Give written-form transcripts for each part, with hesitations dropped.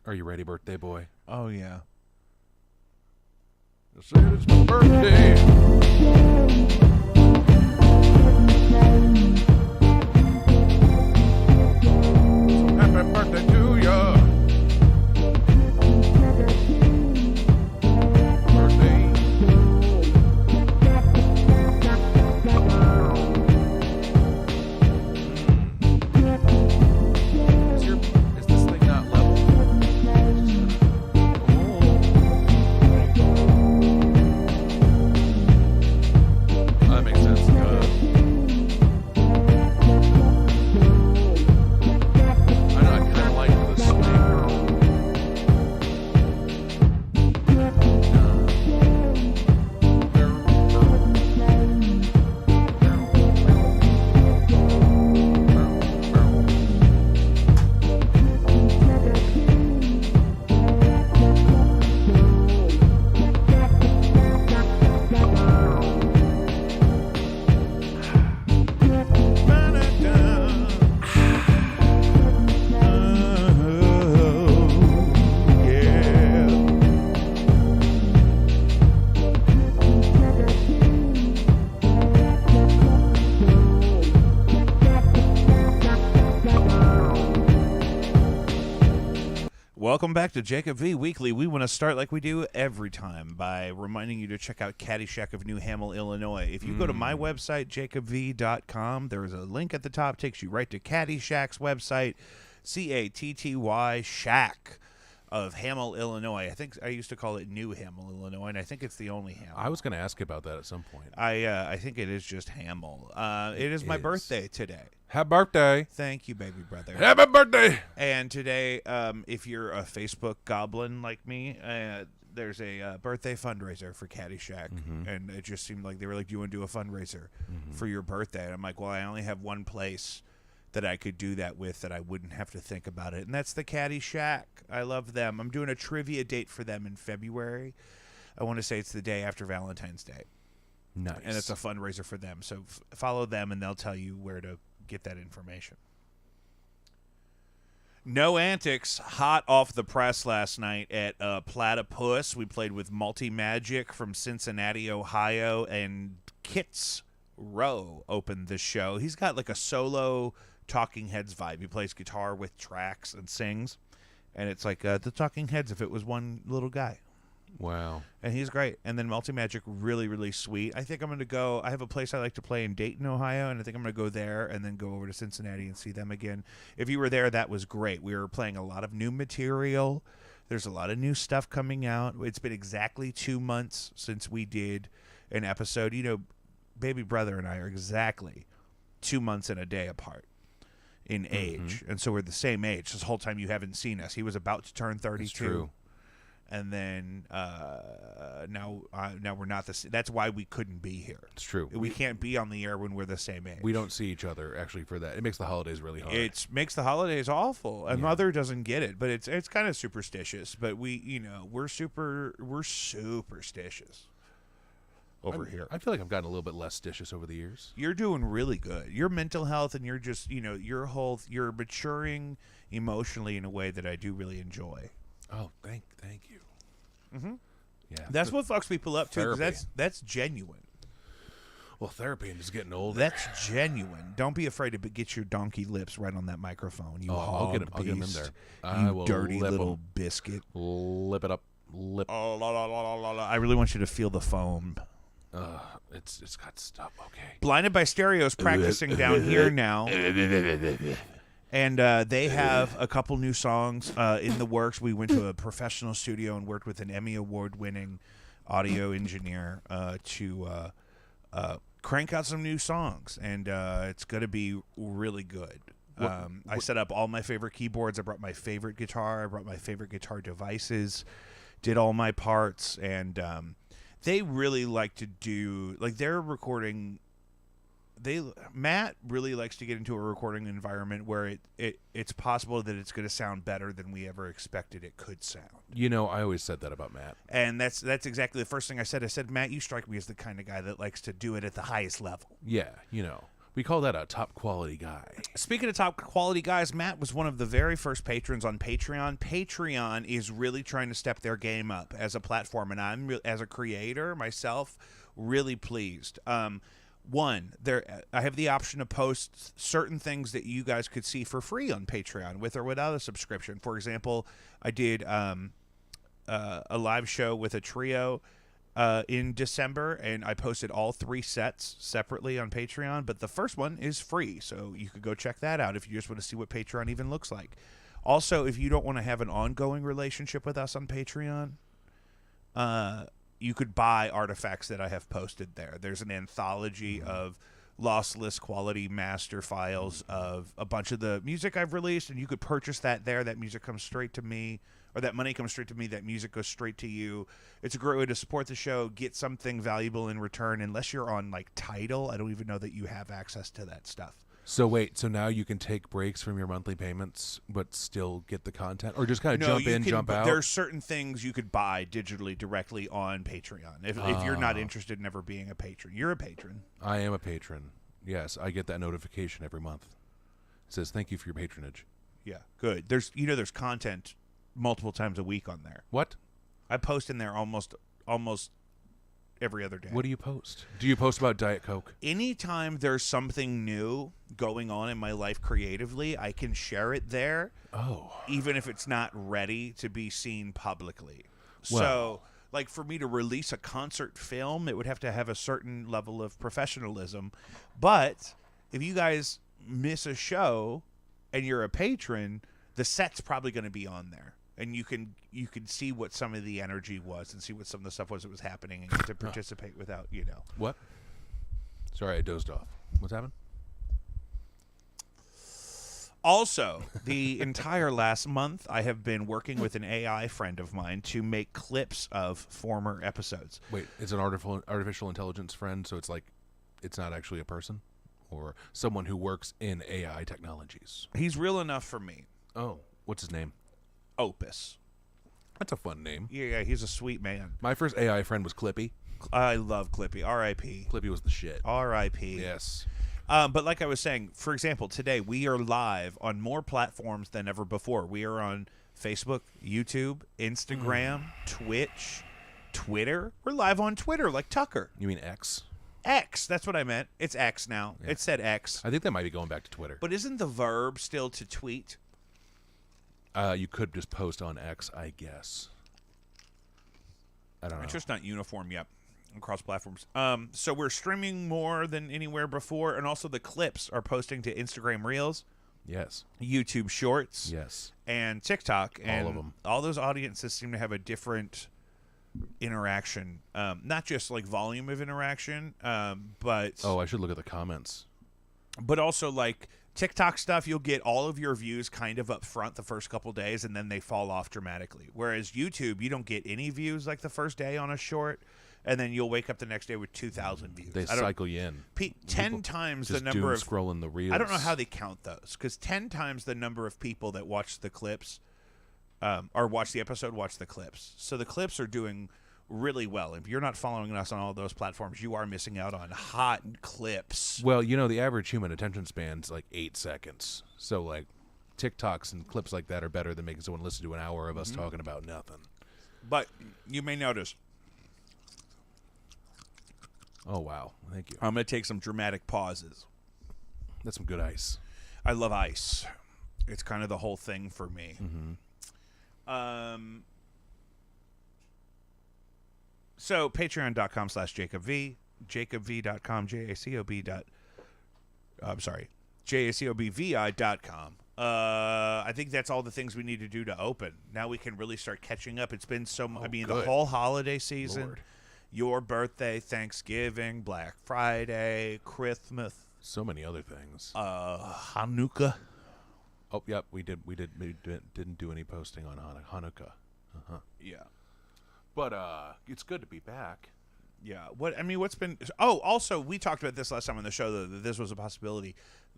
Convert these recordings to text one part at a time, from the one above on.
Are you ready, birthday boy? Oh, yeah. It's my birthday. Happy birthday to ya. Birthday. Is this thing not level? That makes sense. I know, I kind of like the Welcome back to Jacob V Weekly. We want to start like we do every time by reminding you to check out Caddyshack of New Hamel, Illinois. If you go to my website, jacobv.com, there is a link at the top, takes you right to Caddyshack's website, C-A-T-T-Y, Shack of Hamel, Illinois. I think I used to call it New Hamel, Illinois, and I think it's the only Hamel. I was going to ask you about that at some point. I think it is just Hamel. It is my birthday today. Happy birthday. Thank you, baby brother. Happy birthday. And today, if you're a Facebook goblin like me, there's a birthday fundraiser for Caddyshack. And it just seemed like they were like, do you want to do a fundraiser for your birthday? And I'm like, well, I only have one place that I could do that with that I wouldn't have to think about it. And that's the Caddyshack. I love them. I'm doing a trivia date for them in February. I want to say it's the day after Valentine's Day. Nice. And it's a fundraiser for them. So follow them and they'll tell you where to get that information. No Antics, hot off the press last night at Platypus. We played with Multi Magic from Cincinnati, Ohio, and Kits Rowe opened the show. He's got like a solo Talking Heads vibe. He plays guitar with tracks and sings, and it's like the Talking Heads if it was one little guy. Wow. And he's great. And then Multi Magic, really, really sweet. I think I'm going to go. I have a place I like to play in Dayton, Ohio, and I think I'm going to go there and then go over to Cincinnati and see them again. If you were there, that was great. We were playing a lot of new material. There's a lot of new stuff coming out. It's been exactly 2 months since we did an episode. You know, baby brother and I are exactly 2 months and a day apart in age. And so we're the same age. This whole time you haven't seen us. He was about to turn 32. That's true. And then now we're not the same. That's why we couldn't be here. It's true. We can't be on the air when we're the same age. We don't see each other actually for that. It makes the holidays really hard. It makes the holidays awful. And Mother doesn't get it, but it's kind of superstitious. But we're superstitious over here. I feel like I've gotten a little bit less stitious over the years. You're doing really good. Your mental health and you're just you're maturing emotionally in a way that I do really enjoy. Oh, thank you. Yeah, That's what fucks people up too, because Therapy. that's genuine. Well, therapy and just getting older. That's genuine. Don't be afraid to get your donkey lips right on that microphone. You I'll get hog him in beast. there. You I will dirty lip little 'em. biscuit. Lip it up. Lip. Oh, la, la, la, la, la, la. I really want you to feel the foam. It's got stuff. Okay. Blinded by Stereo's practicing down here now. And they have a couple new songs in the works. We went to a professional studio and worked with an Emmy Award-winning audio engineer to crank out some new songs. And it's going to be really good. I set up all my favorite keyboards. I brought my favorite guitar. I brought my favorite guitar devices. Did all my parts. And they really like to do... Like, they're recording... Matt really likes to get into a recording environment where it's possible that it's going to sound better than we ever expected it could sound. You know, I always said that about Matt. And that's exactly the first thing I said. I said, Matt, you strike me as the kind of guy that likes to do it at the highest level. Yeah, you know. We call that a top quality guy. Speaking of top quality guys, Matt was one of the very first patrons on Patreon. Patreon is really trying to step their game up as a platform, and I'm, as a creator myself, really pleased. One, I have the option to post certain things that you guys could see for free on Patreon, with or without a subscription. For example, I did a live show with a trio in December, and I posted all 3 sets separately on Patreon, but the first one is free, so you could go check that out if you just want to see what Patreon even looks like. Also, if you don't want to have an ongoing relationship with us on Patreon, you could buy artifacts that I have posted there. There's an anthology of lossless quality master files of a bunch of the music I've released, and you could purchase that there. That music comes straight to me, or that money comes straight to me. That music goes straight to you. It's a great way to support the show, get something valuable in return. Unless you're on like Tidal, I don't even know that you have access to that stuff. So wait, so now you can take breaks from your monthly payments, but still get the content, or just kind of No, jump you in, can, jump out? There's certain things you could buy digitally directly on Patreon. If you're not interested in ever being a patron, you're a patron. I am a patron. Yes, I get that notification every month. It says, thank you for your patronage. Yeah, good. There's content multiple times a week on there. What? I post in there almost every other day. What do you post? Do you post about Diet Coke? Anytime there's something new going on in my life creatively, I can share it there. Oh. Even if it's not ready to be seen publicly. Well. So, like, for me to release a concert film, it would have to have a certain level of professionalism. But if you guys miss a show and you're a patron, the set's probably going to be on there. And you can see what some of the energy was and see what some of the stuff was that was happening and get to participate without, What? Sorry, I dozed off. What's happened? Also, the entire last month, I have been working with an AI friend of mine to make clips of former episodes. Wait, it's an artificial intelligence friend, so it's like it's not actually a person? Or someone who works in AI technologies? He's real enough for me. Oh, what's his name? Opus. That's a fun name. Yeah, he's a sweet man. My first AI friend was Clippy. I love Clippy. R.I.P. Clippy was the shit. R.I.P. Yes. But like I was saying, for example, today we are live on more platforms than ever before. We are on Facebook, YouTube, Instagram, Twitch, Twitter. We're live on Twitter like Tucker. You mean X? X. That's what I meant. It's X now. Yeah. It said X. I think that might be going back to Twitter. But isn't the verb still to tweet? You could just post on X, I guess. I don't know. It's just not uniform yet across platforms. So we're streaming more than anywhere before, and also the clips are posting to Instagram Reels, Yes. YouTube Shorts, Yes. and TikTok. And All of 'em. all those audiences seem to have a different interaction. Not just like volume of interaction, but Oh, I should look at the comments. but also like TikTok stuff, you'll get all of your views kind of up front the first couple days, and then they fall off dramatically. Whereas YouTube, you don't get any views like the first day on a short, and then you'll wake up the next day with 2,000 views. They cycle you in. 10 times the Just number doom of... scrolling the reels. I don't know how they count those, because 10 times the number of people that watch the clips, or watch the episode, watch the clips. So the clips are doing really well. If you're not following us on all those platforms, you are missing out on hot clips. Well, the average human attention span's like 8 seconds. So, like, TikToks and clips like that are better than making someone listen to an hour of us talking about nothing. But you may notice, Oh, wow. Thank you. I'm going to take some dramatic pauses. That's some good ice. I love ice. It's kind of the whole thing for me. So patreon.com/JacobV, jacobv.com, jacobvi.com. I think that's all the things we need to do to open. Now we can really start catching up. It's been the good. whole holiday season, Lord. your birthday, Thanksgiving, Black Friday, Christmas, So many other things. Hanukkah. Oh, yep, we didn't do any posting on Hanukkah. Yeah. But it's good to be back. Yeah. What's been... Oh, also, we talked about this last time on the show, that this was a possibility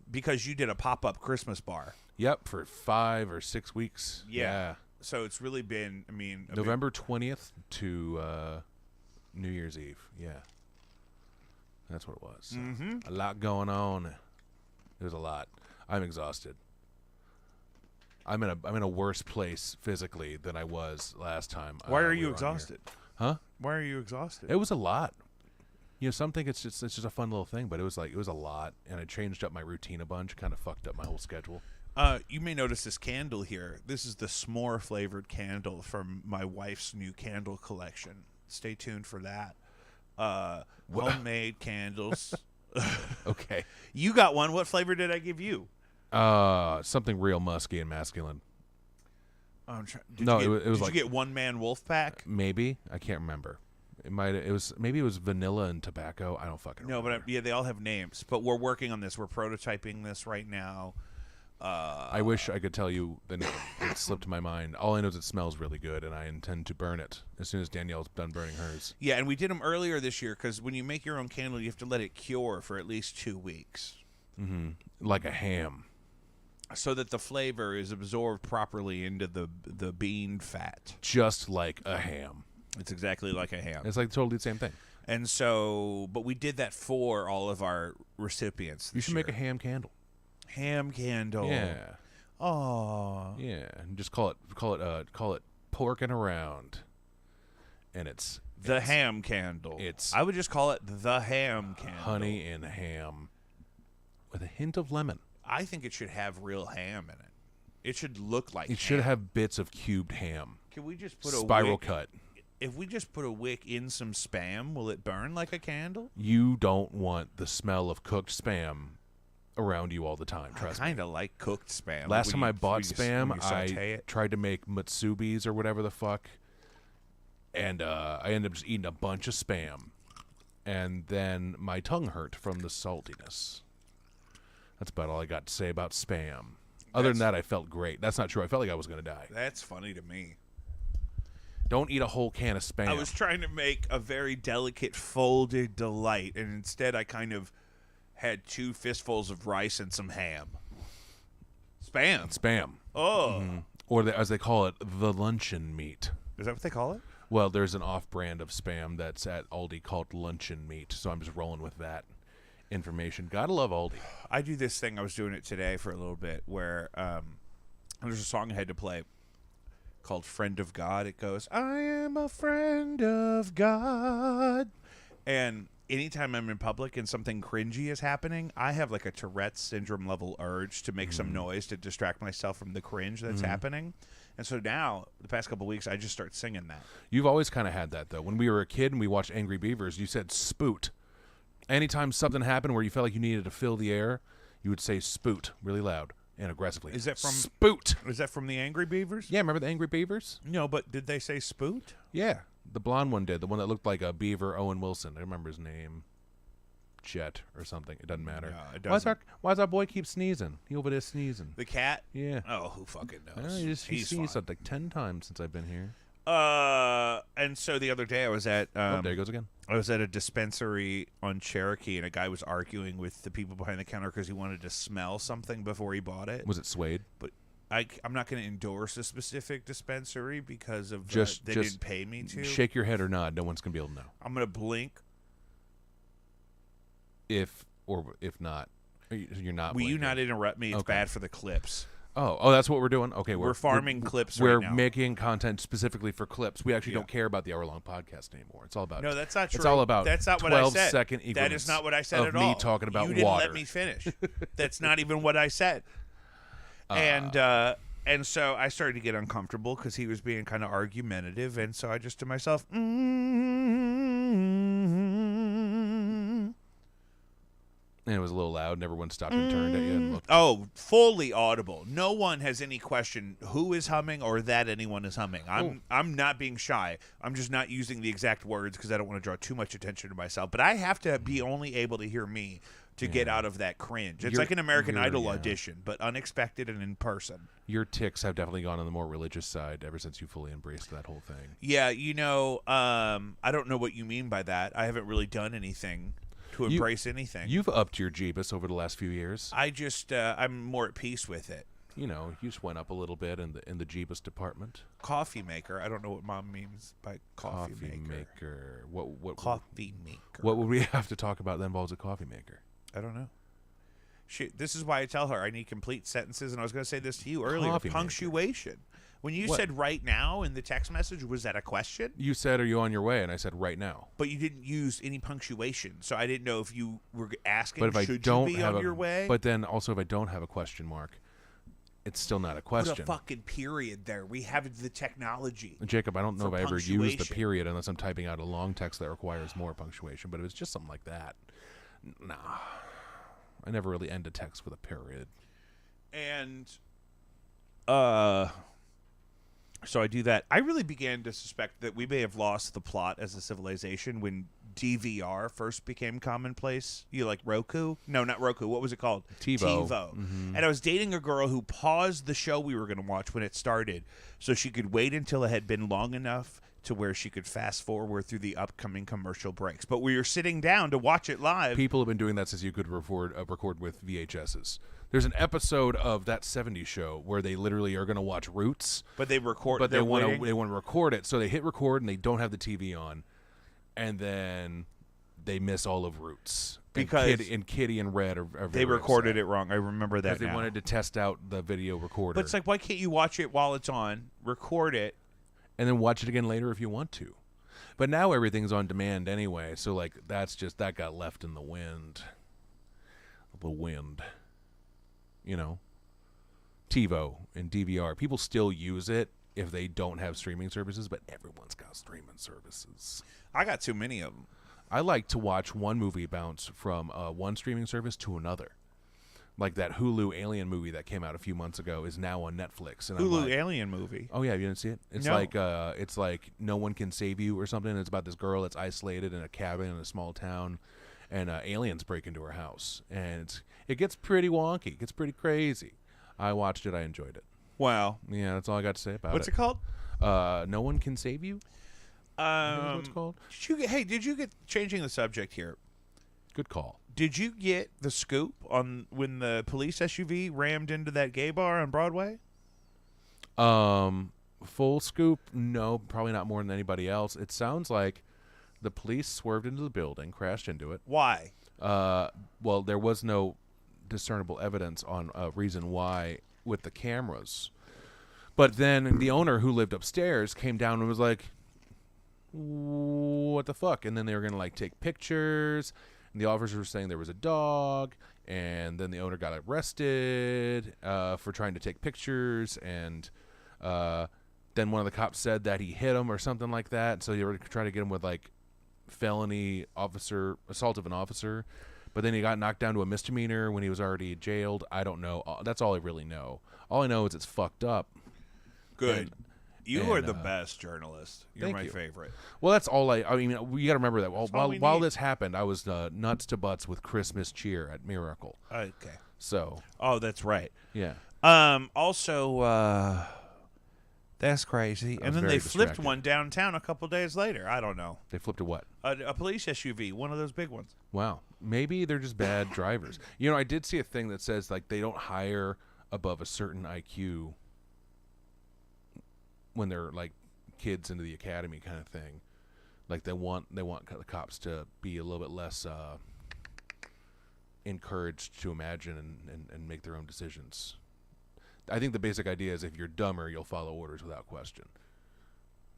because you did a pop-up Christmas bar. Yep, for 5 or 6 weeks. Yeah. So it's really been, November 20th to New Year's Eve. Yeah. That's what it was. A lot going on. It was a lot. I'm exhausted. I'm in a worse place physically than I was last time. Why are we you were on here. exhausted? Huh? Why are you exhausted? It was a lot. You know, some think it's just a fun little thing, but it was a lot, and it changed up my routine a bunch, kind of fucked up my whole schedule. You may notice this candle here. This is the s'more flavored candle from my wife's new candle collection. Stay tuned for that. Homemade candles. Okay. You got one. What flavor did I give you? Something real musky and masculine. Did you get One Man Wolf Pack? Maybe, I can't remember. Maybe it was vanilla and tobacco. I don't fucking remember. No, but they all have names. But we're working on this. We're prototyping this right now. I wish I could tell you the name. It slipped my mind. All I know is it smells really good, and I intend to burn it as soon as Danielle's done burning hers. Yeah, and we did them earlier this year because when you make your own candle, you have to let it cure for at least 2 weeks. Mm-hmm. Like a ham. So that the flavor is absorbed properly into the bean fat. Just like a ham. It's exactly like a ham. It's like totally the same thing. And so, but we did that for all of our recipients. You should make a ham candle. Ham candle. Yeah. Oh. Yeah, and just call it porking around. And it's ham candle. I would just call it the ham candle. Honey and ham with a hint of lemon. I think it should have real ham in it. It should look like It should have bits of cubed ham. Can we just put spiral cut? If we just put a wick in some Spam, will it burn like a candle? You don't want the smell of cooked Spam around you all the time. Trust me. I kind of like cooked Spam. Last time I bought Spam, I tried to make Mutsubis or whatever the fuck, and I ended up just eating a bunch of Spam, and then my tongue hurt from the saltiness. That's about all I got to say about Spam. Other than that, I felt great. That's not true. I felt like I was going to die. That's funny to me. Don't eat a whole can of Spam. I was trying to make a very delicate folded delight, and instead I kind of had 2 fistfuls of rice and some ham. Spam. Oh. Mm-hmm. Or as they call it, the luncheon meat. Is that what they call it? Well, there's an off-brand of Spam that's at Aldi called luncheon meat, so I'm just rolling with that information. Gotta love Aldi. I do this thing. I was doing it today for a little bit where there's a song I had to play called Friend of God. It goes, I am a friend of God. And anytime I'm in public and something cringy is happening, I have like a Tourette's syndrome level urge to make some noise to distract myself from the cringe that's happening. And so now, the past couple of weeks, I just start singing that. You've always kind of had that, though. When we were a kid and we watched Angry Beavers, you said spoot. Anytime something happened where you felt like you needed to fill the air, you would say spoot really loud and aggressively. Is that from Spoot? Is that from the Angry Beavers? Yeah, remember the Angry Beavers? No, but did they say spoot? Yeah, the blonde one did. The one that looked like a beaver, Owen Wilson. I remember his name. Jet or something. It doesn't matter. No, it doesn't. Why's our boy keep sneezing? He over there sneezing. The cat? Yeah. Oh, who fucking knows? He sneezed like 10 times since I've been here. And so the other day I was at there he goes again. I was at a dispensary on Cherokee, and a guy was arguing with the people behind the counter because he wanted to smell something before he bought it. Was it Suede? But I'm not going to endorse a specific dispensary because of they didn't pay me to. Shake your head or nod. No one's gonna be able to know. I'm going to blink. If not, you're not. Will you blinking. not interrupt me? It's Okay. bad for the clips. Oh, that's what we're doing. Okay, we're farming clips. We're right now. making content specifically for clips. We actually don't care about the hour-long podcast anymore. It's all about no, that's not true. It's all about that's not what I said. 12-second increments. That is not what I said of at me all. talking about you didn't water. let me finish. That's not even what I said. And so I started to get uncomfortable because he was being kind of argumentative, and so I just to myself, And it was a little loud, and everyone stopped and turned at you and looked. Oh, fully audible. No one has any question who is humming or that anyone is humming. I'm not being shy. I'm just not using the exact words because I don't want to draw too much attention to myself. But I have to be only able to hear me to get out of that cringe. It's like an American Idol audition, but unexpected and in person. Your tics have definitely gone on the more religious side ever since you fully embraced that whole thing. Yeah, I don't know what you mean by that. I haven't really done anything to embrace anything. You've upped your Jeebus over the last few years. I just I'm more at peace with it. You know, you just went up a little bit in the Jeebus department. Coffee maker. I don't know what Mom means by coffee maker. What coffee maker? What would we have to talk about that involves a coffee maker? I don't know. This is why I tell her I need complete sentences, and I was going to say this to you earlier. Coffee maker. Punctuation. When you What? said right now in the text message, was that a question? You said, "Are you on your way?" And I said, "Right now." But you didn't use any punctuation, so I didn't know if you were asking, But if I should don't you be have on your way? but then also if I don't have a question mark, it's still not a Put question. a fucking period there. We have the technology. Jacob, I don't know if for I ever use the punctuation. period unless I'm typing out a long text that requires more punctuation. But if it's just something like that, nah. I never really end a text with a period. And so I do that. I really began to suspect that we may have lost the plot as a civilization when DVR first became commonplace. You like Roku? No, not Roku. What was it called? TiVo. And I was dating a girl who paused the show we were going to watch when it started so she could wait until it had been long enough to where she could fast forward through the upcoming commercial breaks. But we were sitting down to watch it live. People have been doing that since you could record with VHSs. There's an episode of that '70s show where they literally are going to watch Roots, But they record. but they they're want waiting. to record it, so they hit record and they don't have the TV on, and then they miss all of Roots Because Kitty and Red are They very recorded upset it wrong. I remember that because they now. wanted to test out the video recorder, But it's like, why can't you watch it while it's on, record it? and then watch it again later if you want to. But now everything's on demand anyway, so like that got left in the wind. The wind. You know, TiVo and DVR. People still use it if they don't have streaming services, but everyone's got streaming services. I got too many of them. I like to watch one movie bounce from one streaming service to another. Like that Hulu Alien movie that came out a few months ago is now on Netflix. And I'm Hulu like, Alien movie. oh yeah, you didn't see it? It's No. it's like No One Can Save You or something. It's about this girl that's isolated in a cabin in a small town, and aliens break into her house, and it gets pretty wonky. It gets pretty crazy. I watched it. I enjoyed it. Wow. Yeah, that's all I got to say about What's it. it called? No One Can Save You. That's what it's called. Did you get changing the subject here? Good call. Did you get the scoop on when the police SUV rammed into that gay bar on Broadway? Full scoop? No, probably not more than anybody else. It sounds like the police swerved into the building, crashed into it. Why? Well, there was no discernible evidence on a reason why with the cameras. But then the owner who lived upstairs came down and was like, what the fuck? And then they were going to like take pictures. And the officers were saying there was a dog. And then the owner got arrested for trying to take pictures. And then one of the cops said that he hit him or something like that. So they were trying to get him with like felony assault of an officer. But then he got knocked down to a misdemeanor when he was already jailed. I don't know. That's all I really know. All I know is it's fucked up. Good. You and, are the best journalist. You're thank my you. favorite. Well, that's all I mean, we got to remember that all we while need. this happened, I was nuts to butts with Christmas cheer at Miracle. Okay. So, Oh, that's right. yeah. Also, that's crazy. I And was then very they flipped distracted. one downtown a couple days later. I don't know. They flipped to what? A police SUV, one of those big ones. Wow. Maybe they're just bad drivers. You know, I did see a thing that says like they don't hire above a certain IQ when they're like kids into the academy kind of thing. Like they want the cops to be a little bit less encouraged to imagine and make their own decisions. I think the basic idea is if you're dumber, you'll follow orders without question,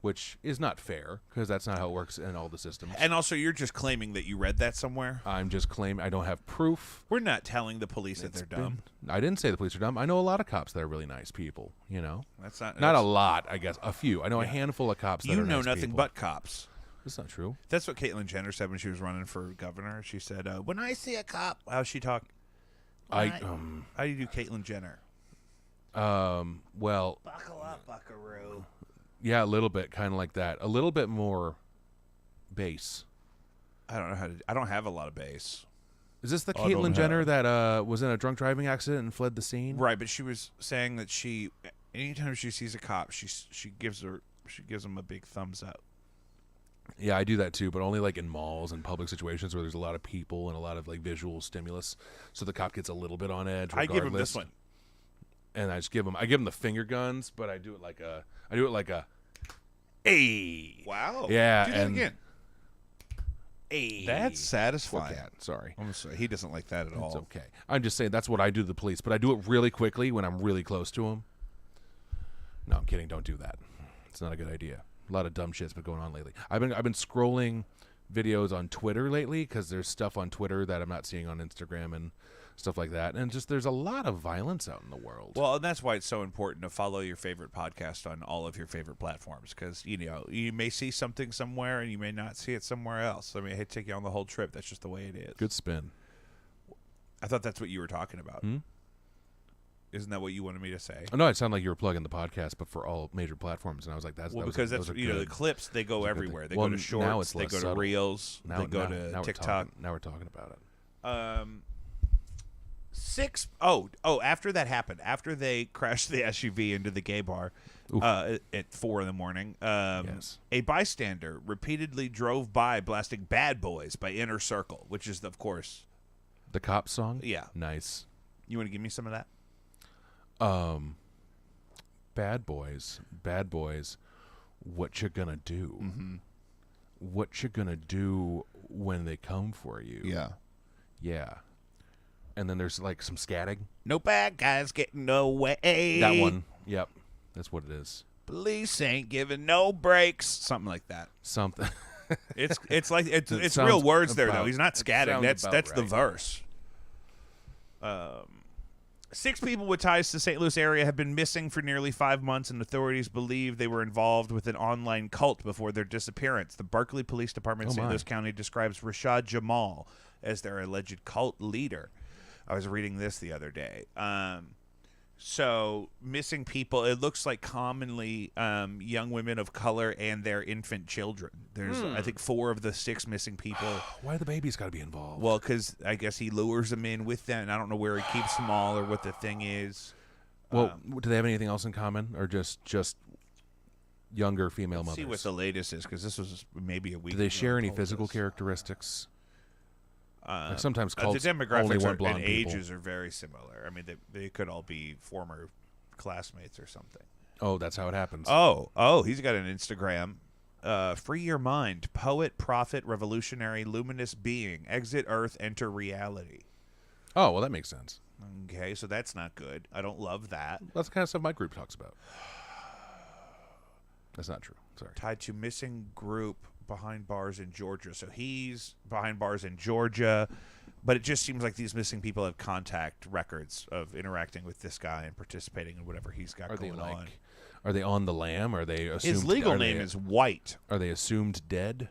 which is not fair because that's not how it works in all the systems. And also, you're just claiming that you read that somewhere. I'm just claiming I don't have proof. We're not telling the police that It's they're dumb. I didn't say the police are dumb. I know a lot of cops that are really nice people, you know. That's not Not a lot, I guess. A few. I know a handful of cops that You are know nice nothing people. but cops. That's not true. That's what Caitlyn Jenner said when she was running for governor. She said, "When I see a cop," how's she talk? How do you do Caitlyn Jenner? Well, Buckle up, Buckaroo. yeah, a little bit, kind of like that. A little bit more bass. I don't know how to. I don't have a lot of bass. Is this the I don't Caitlyn Jenner have- that was in a drunk driving accident and fled the scene? Right, but she was saying that anytime she sees a cop, she gives him a big thumbs up. Yeah, I do that too, but only like in malls and public situations where there's a lot of people and a lot of like visual stimulus. So the cop gets a little bit on edge. I give him regardless. this one. And I give him the finger guns, but I do it like a, hey. Wow. Yeah, Do that and- again. Hey, that's satisfying. Poor cat. Sorry. I'm sorry. He doesn't like that at all. It's okay. I'm just saying that's what I do to the police, but I do it really quickly when I'm really close to them. No, I'm kidding. Don't do that. It's not a good idea. A lot of dumb shit's been going on lately. I've been scrolling videos on Twitter lately because there's stuff on Twitter that I'm not seeing on Instagram and stuff like that, and just there's a lot of violence out in the world. Well, and that's why it's so important to follow your favorite podcast on all of your favorite platforms, because you may see something somewhere and you may not see it somewhere else. I mean, it take you on the whole trip. That's just the way it is. Good spin. I thought that's what you were talking about. Isn't that what you wanted me to say? Oh, no, it sounded like you were plugging the podcast, but for all major platforms, and I was like, "That's because that's the clips, they go everywhere. They go to shorts, they go to reels, they go to TikTok. Now we're talking about it. After that happened, after they crashed the SUV into the gay bar at 4 a.m, yes. A bystander repeatedly drove by blasting Bad Boys by Inner Circle, which is, of course, the Cop song. Yeah. Nice. You want to give me some of that? Bad Boys, what you gonna do? Mm-hmm. What you gonna do when they come for you? Yeah. And then there's like some scatting. No bad guys getting away. That one. Yep. That's what it is. Police ain't giving no breaks. Something like that. Something. It's like it's real words there though. He's not scatting. That's right. The verse. 6 people with ties to the St. Louis area have been missing for nearly 5 months, and authorities believe they were involved with an online cult before their disappearance. The Berkeley Police Department in St. Louis County describes Rashad Jamal as their alleged cult leader. I was reading this the other day. So missing people, it looks like commonly young women of color and their infant children. There's, I think, 4 of the 6 missing people. Why the baby's got to be involved? Well, because I guess he lures them in with them, and I don't know where he keeps them all or what the thing is. Well, do they have anything else in common, or just younger female mothers? See what the latest is, because this was maybe a week ago. Do they share any physical characteristics? Like sometimes cults the demographics only want blonde and people. ages are very similar. I mean, they could all be former classmates or something. Oh, that's how it happens. Oh, he's got an Instagram. Free your mind. Poet, prophet, revolutionary, luminous being. Exit Earth, enter reality. Oh, well, that makes sense. Okay, so that's not good. I don't love that. That's the kind of stuff my group talks about. That's not true. Sorry. Tied to missing group behind bars in Georgia. So he's behind bars in Georgia, but it just seems like these missing people have contact records of interacting with this guy and participating in whatever he's got going on. Are they on the lam? Are they assumed? His legal name is White. Are they assumed dead?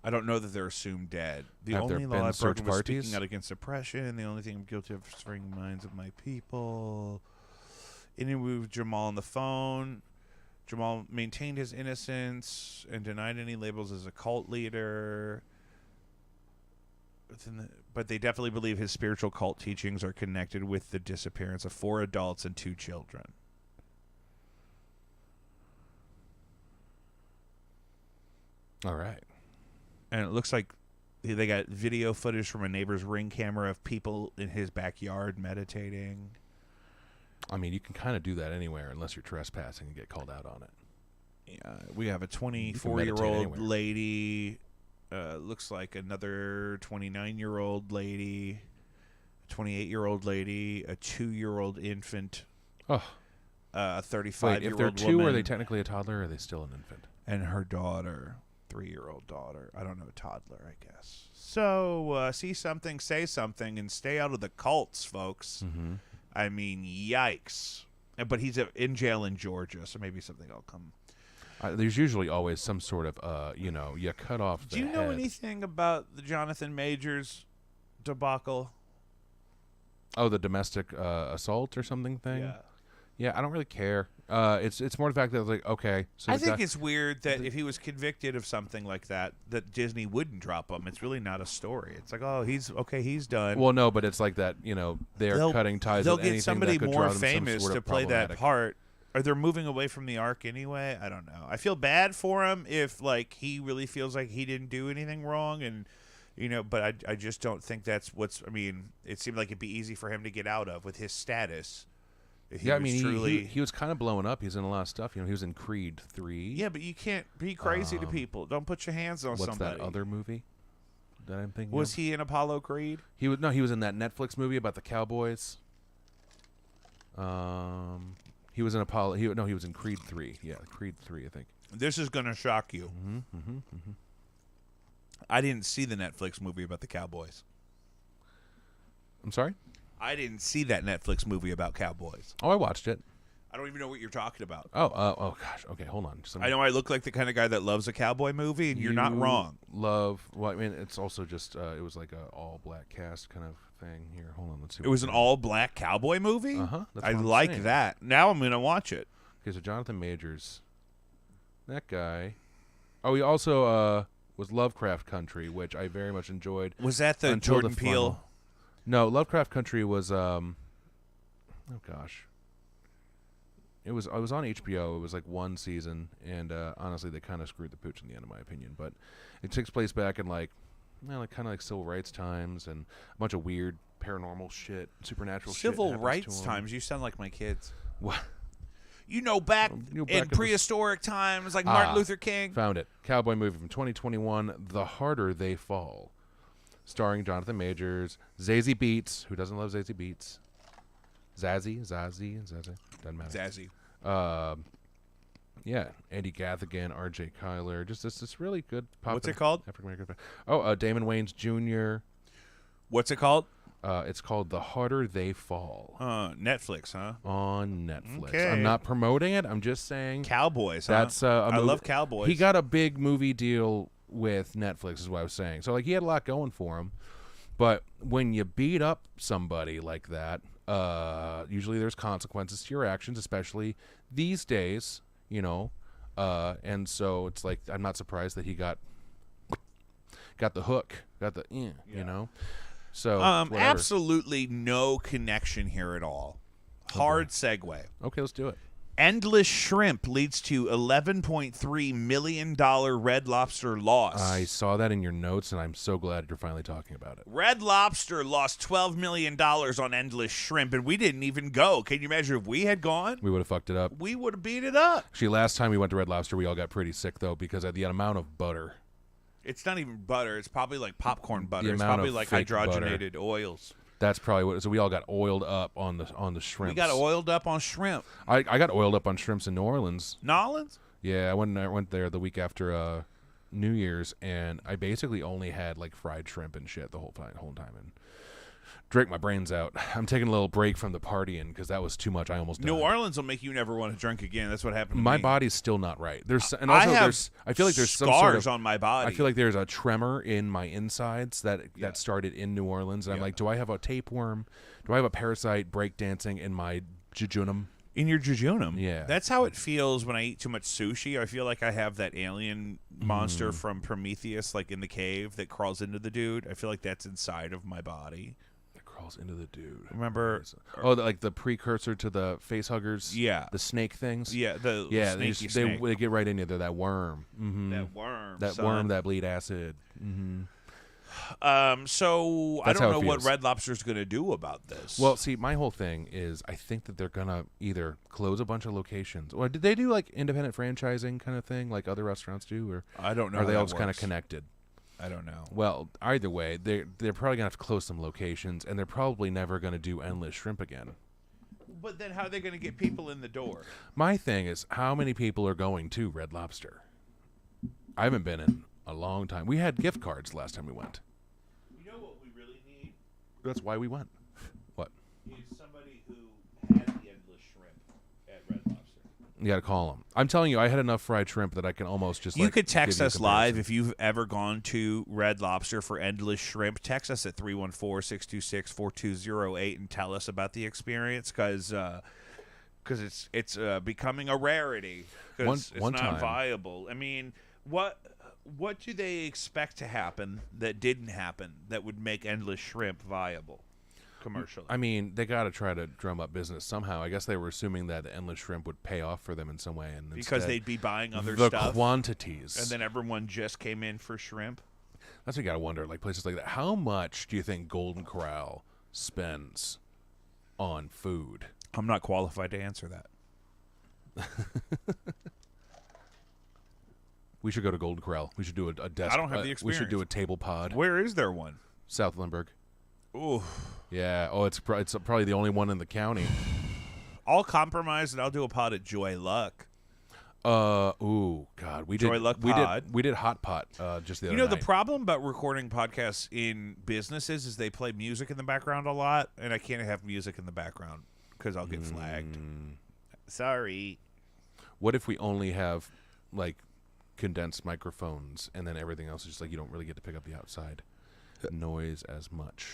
I don't know that they're assumed dead. The Have only there law been I've search broken was parties? speaking out against oppression. The only thing I'm guilty of is freeing the minds of my people. Interview with Jamal on the phone. Jamal maintained his innocence and denied any labels as a cult leader. But they definitely believe his spiritual cult teachings are connected with the disappearance of 4 adults and 2 children. All right. And it looks like they got video footage from a neighbor's Ring camera of people in his backyard meditating. I mean, you can kind of do that anywhere unless you're trespassing and get called out on it. Yeah, we have a 24-year-old lady. Looks like another 29-year-old lady, a 28-year-old lady, a 2-year-old infant, a 35-year-old woman. If they're 2, are they technically a toddler, or are they still an infant? And her daughter, 3-year-old daughter. I don't know, toddler, I guess. So, see something, say something, and stay out of the cults, folks. Mm-hmm. I mean, yikes. But he's in jail in Georgia, so maybe something will come. There's usually always some sort of, you cut off the Do you know head. anything about the Jonathan Majors debacle? Oh, the domestic assault or something thing? Yeah, I don't really care. It's more the fact that it's like, okay. So I think it's weird that if he was convicted of something like that Disney wouldn't drop him. It's really not a story. It's like, oh, he's done. Well, no, but it's like that, they're cutting ties with anything get somebody that could more draw them famous some sort to of play that problematic part. Or they're moving away from the arc anyway. I don't know. I feel bad for him if he really feels like he didn't do anything wrong, and but I just don't think that's what's. I mean, it seemed like it'd be easy for him to get out of with his status. He yeah, I was mean, truly. he was kind of blowing up. He's in a lot of stuff. You know, he was in Creed 3. Yeah, but you can't be crazy to people. Don't put your hands on What's somebody. that other movie that I'm thinking Was of? he in Apollo Creed? He was in that Netflix movie about the Cowboys. He was in Apollo. He was in Creed 3. Yeah, Creed 3, I think. This is gonna shock you. I didn't see the Netflix movie about the Cowboys. I'm sorry? I didn't see that Netflix movie about cowboys. Oh, I watched it. I don't even know what you're talking about. Oh gosh. Okay, hold on. I know I look like the kind of guy that loves a cowboy movie, and you're not wrong. Well, I mean, it's also just it was like a all black cast kind of thing. Here, hold on. Let's see. It was an all-black cowboy movie? Uh-huh. I like that. Now I'm going to watch it. Okay, so Jonathan Majors. That guy. Oh, he also was Lovecraft Country, which I very much enjoyed. Was that the Jordan Peele? No, Lovecraft Country was oh gosh. It was on HBO. It was like one season, and honestly, they kind of screwed the pooch in the end, in my opinion. But it takes place back in like kind of like civil rights times, and a bunch of weird paranormal shit, supernatural civil shit. Rights times. You sound like my kids. What? You know, back in prehistoric times, like Martin Luther King. Found it. Cowboy movie from 2021, The Harder They Fall. Starring Jonathan Majors, Zazie Beetz. Who doesn't love Zazie Beetz? Zazie? Doesn't matter. Zazie. Yeah, Andy Gaffigan, R.J. Kyler. Just this really good pop. What's it called? African American. Oh, Damon Wayans Jr. What's it called? It's called The Harder They Fall. Netflix, huh? On Netflix. Okay. I'm not promoting it. I'm just saying. Cowboys, huh? That's I love cowboys. He got a big movie deal with Netflix, is what I was saying. So like he had a lot going for him. But when you beat up somebody like that, usually there's consequences to your actions, especially these days, you know. And so it's like I'm not surprised that he got the hook, you know. So absolutely no connection here at all. Hard segue. Okay, let's do it. Endless Shrimp leads to $11.3 million Red Lobster loss. I saw that in your notes, and I'm so glad you're finally talking about it. Red Lobster lost $12 million on Endless Shrimp, and we didn't even go. Can you imagine if we had gone? We would have fucked it up. We would have beat it up. Actually, last time we went to Red Lobster, we all got pretty sick, though, because of the amount of butter. It's not even butter. It's probably like popcorn butter. The It's amount probably of like fake hydrogenated butter. oils. That's probably what. So we all got oiled up on the shrimp. We got oiled up on shrimp. I got oiled up on shrimps in New Orleans. Nolans? Yeah, I went there the week after New Year's, and I basically only had like fried shrimp and shit the whole time, and drank my brains out. I'm taking a little break from the partying because that was too much. I almost died. New Orleans will make you never want to drink again. That's what happened to my me. body's still not right. I feel like there's some scars sort of, on my body. I feel like there's a tremor in my insides that started in New Orleans, and I'm like, do I have a tapeworm? Do I have a parasite breakdancing in my jejunum? In your jejunum? Yeah. That's how it feels when I eat too much sushi. I feel like I have that alien monster from Prometheus, like in the cave, that crawls into the dude. I feel like that's inside of my body. Crawls into the dude. Remember? Like the precursor to the face huggers. Yeah, the snake things. Yeah, the snaky snake. They get right into there. That worm. Mm-hmm. That worm that bleed acid. Mm-hmm. So That's I don't know what what Red Lobster's going to do about this. Well, see, my whole thing is I think that they're gonna either close a bunch of locations, or did they do like independent franchising kind of thing, like other restaurants do, or I don't know. Are they all just kind of connected? I don't know. Well, either way, they're probably gonna have to close some locations, and they're probably never gonna do Endless Shrimp again. But then, how are they going to get people in the door? My thing is, how many people are going to Red Lobster? I haven't been in a long time. We had gift cards last time we went. You know what we really need? That's why we went. What? Is somebody who had the Endless Shrimp at Red Lobster. You got to call them. I'm telling you, I had enough fried shrimp that I can almost just. You could text us live if you've ever gone to Red Lobster for Endless Shrimp. Text us at 314-626-4208 and tell us about the experience, because it's becoming a rarity. Because it's not viable. I mean, what do they expect to happen that didn't happen that would make Endless Shrimp viable commercially? I mean, they got to try to drum up business somehow. I guess they were assuming that Endless Shrimp would pay off for them in some way, and because they'd be buying other the stuff, quantities, and then everyone just came in for shrimp. That's what you got to wonder. Like places like that, how much do you think Golden Corral spends on food? I'm not qualified to answer that. We should go to Golden Corral. We should do a desk. I don't have the We experience. should do a table pod. Where is there one? South Limburg. Ooh. Yeah. Oh, it's probably the only one in the county. I'll compromise and I'll do a pod at Joy Luck. Ooh, God. We Joy did. Luck we pod. did Hot Pot just the other You know, night. the problem about recording podcasts in businesses is they play music in the background a lot, and I can't have music in the background because I'll get flagged. Sorry. What if we only have like condensed microphones and then everything else is just like you don't really get to pick up the outside noise as much?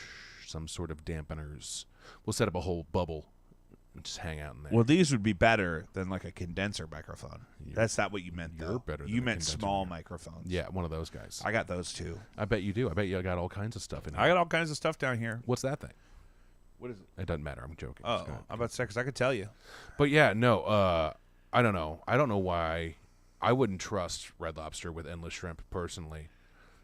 Some sort of dampeners. We'll set up a whole bubble and just hang out in there. Well, these would be better than like a condenser microphone. That's not what you meant, You're though. better than You a meant condenser small microphones. Yeah, one of those guys. I got those too. I bet you do. I bet you got all kinds of stuff in here. I got all kinds of stuff down here. What's that thing? What is it? It doesn't matter. I'm joking. Oh, Just go ahead. I'm about to say, because I could tell you. But yeah, no. I don't know. I don't know why. I wouldn't trust Red Lobster with endless shrimp personally.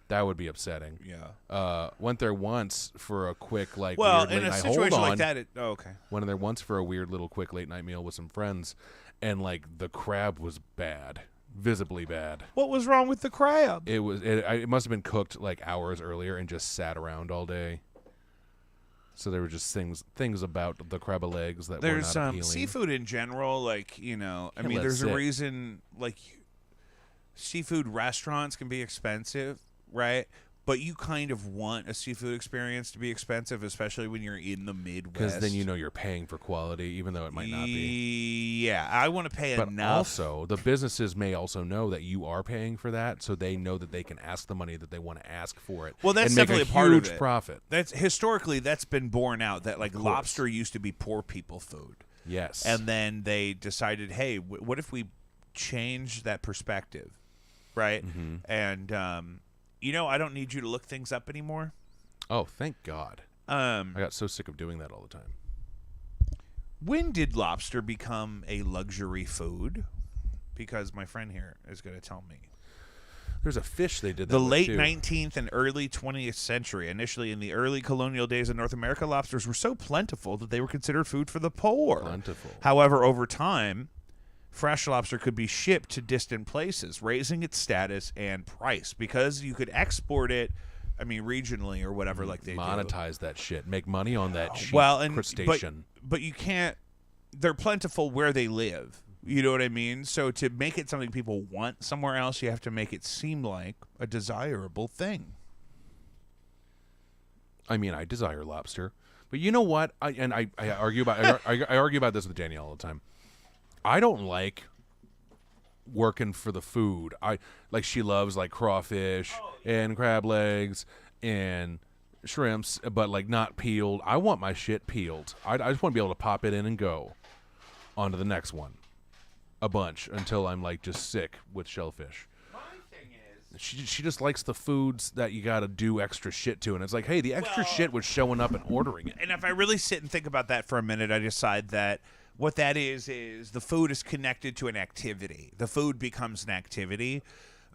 That would be upsetting. Yeah. Went there once for a quick weird in late a night. situation Hold like on. that, okay. Went there once for a weird little quick late night meal with some friends, and like the crab was bad, visibly bad. What was wrong with the crab? It must have been cooked like hours earlier and just sat around all day. So there were just things about the crab legs that There's were not appealing. seafood in general, like, I Yeah, mean, let there's sit. a reason, like, seafood restaurants can be expensive, right? But you kind of want a seafood experience to be expensive, especially when you're in the Midwest. Because then you know you're paying for quality, even though it might not be. Yeah, I want to pay But enough. also, the businesses may also know that you are paying for that, so they know that they can ask the money that they want to ask for it. Well, that's and make definitely a a part of huge it. profit. That's historically that's been borne out that like course. lobster used to be poor people food, Yes. and then they decided, hey, what if we change that perspective, right? Mm-hmm. And I don't need you to look things up anymore. Oh, thank God. I got so sick of doing that all the time. When did lobster become a luxury food? Because my friend here is going to tell me. There's a fish they did that The with, late too. 19th and early 20th century, initially in the early colonial days of North America, lobsters were so plentiful that they were considered food for the poor. Plentiful. However, over time, fresh lobster could be shipped to distant places, raising its status and price because you could export it, regionally or whatever, like they do. Monetize that shit. Make money on that cheap crustacean. But you can't. They're plentiful where they live. You know what I mean? So to make it something people want somewhere else, you have to make it seem like a desirable thing. I mean, I desire lobster, but you know what? I argue about I argue about this with Danielle all the time. I don't like working for the food. She loves like crawfish and crab legs and shrimps, but like not peeled. I want my shit peeled. I just want to be able to pop it in and go on to the next one. A bunch until I'm like just sick with shellfish. My thing is, She just likes the foods that you got to do extra shit to, and it's like, hey, the extra shit was showing up and ordering it. and if I really sit and think about that for a minute, I decide that what that is the food is connected to an activity. The food becomes an activity,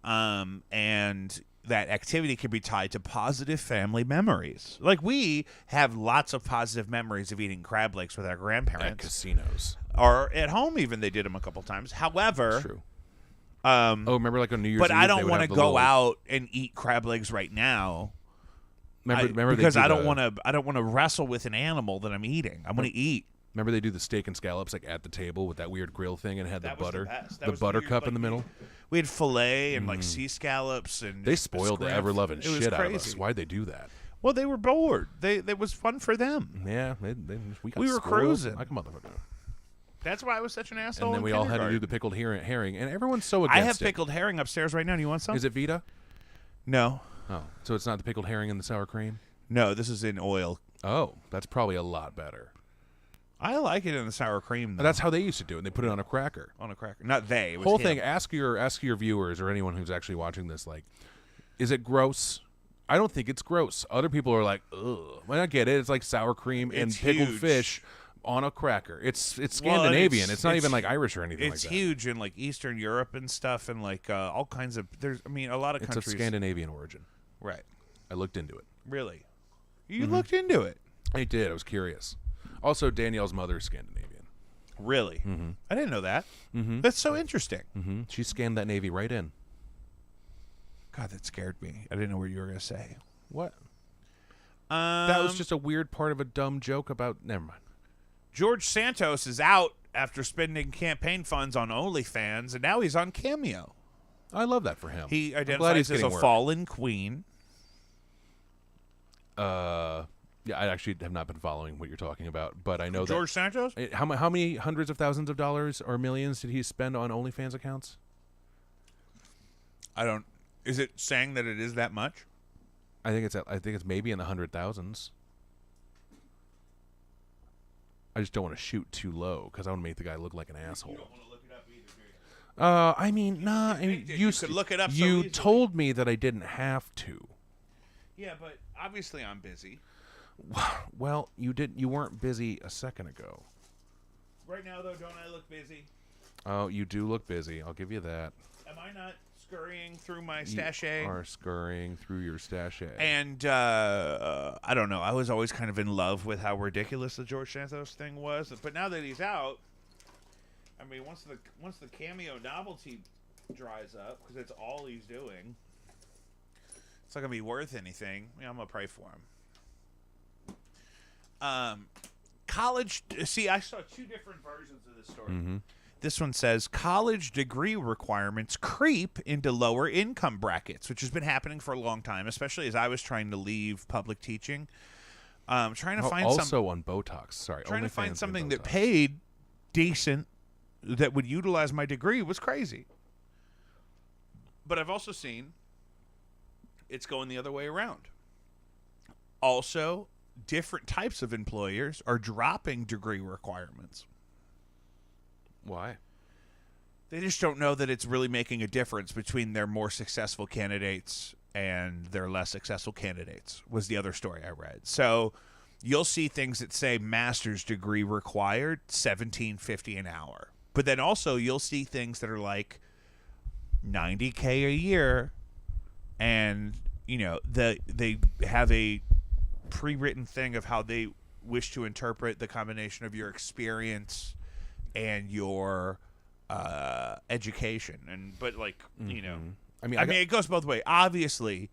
and that activity can be tied to positive family memories. Like we have lots of positive memories of eating crab legs with our At grandparents. casinos. Or at home, even they did them a couple times. However, True. Remember like on New Year's but Eve, I they don't would want to have the go little- out and eat crab legs right now. Remember Because they do I don't the- want to. I don't want to wrestle with an animal that I'm eating. I want to eat. Remember they do the steak and scallops like at the table with that weird grill thing and it had That the was the butter, best. That the was the butter weird, cup like, in the middle. We had fillet and like sea scallops and They spoiled the scrimp. ever loving It was shit out of crazy. us. Why'd they do that? Well, they were bored. It was fun for them. Yeah, we got We were spoiled cruising. like a motherfucker. That's why I was such an asshole. And then in we all had to do kindergarten. the pickled herring, and everyone's so against I have it. pickled herring upstairs right now. Do you want some? Is it Vita? No, Oh, so it's not the pickled herring and the sour cream? no. This is in oil. Oh, that's probably a lot better. I like it in the sour cream. Though. That's how they used to do it. They put it on a cracker. on a cracker. Not they. It was Whole him. thing. Ask your viewers or anyone who's actually watching this. Like, is it gross? I don't think it's gross. Other people are like, ugh. Well, I get it. It's like sour cream and It's pickled huge. fish on a cracker. It's Well, and Scandinavian. It's not even like Irish or anything It's like that. huge in like Eastern Europe and stuff, and like all kinds of. There's, a lot of It's countries. of Scandinavian origin. Right. I looked into it. Really. You Mm-hmm. looked into it. I did. I was curious. Also, Danielle's mother is Scandinavian. Really? Mm-hmm. I didn't know that. Mm-hmm. That's so interesting. Mm-hmm. She scanned that Navy right in. God, that scared me. I didn't know what you were going to say. What? That was just a weird part of a dumb joke about... Never mind. George Santos is out after spending campaign funds on OnlyFans, and now he's on Cameo. I love that for him. He I'm glad identifies he's as a getting work. fallen queen. Yeah, I actually have not been following what you're talking about, but I know George Santos? How many hundreds of thousands of dollars or millions did he spend on OnlyFans accounts? I don't... Is it saying that it is that much? I think it's maybe in the 100,000s. I just don't want to shoot too low because I want to make the guy look like an asshole. You don't want to look it up either, do you? I mean, nah. I mean, You could look it up so You easily. told me that I didn't have to. Yeah, but obviously I'm busy. Well, you didn't. You weren't busy a second ago. Right now, though, don't I look busy? Oh, you do look busy. I'll give you that. Am I not scurrying through my stashay? You are scurrying through your stashay. And I don't know. I was always kind of in love with how ridiculous the George Santos thing was. But now that he's out, I mean, once the Cameo novelty dries up, because that's all he's doing, it's not gonna be worth anything. Yeah, I'm gonna pray for him. College. See, I saw two different versions of this story. Mm-hmm. This one says college degree requirements creep into lower income brackets, which has been happening for a long time, especially as I was trying to leave public teaching. Trying to find also on Botox. Sorry, trying to OnlyFans find something and that Botox. paid decent that would utilize my degree was crazy. But I've also seen it's going the other way around. Also, different types of employers are dropping degree requirements. Why? They just don't know that it's really making a difference between their more successful candidates and their less successful candidates, was the other story I read. So you'll see things that say master's degree required, $17.50 an hour. But then also you'll see things that are like $90K a year, and you know, they have a pre-written thing of how they wish to interpret the combination of your experience and your education. But like, you know, I mean, it goes both ways. Obviously,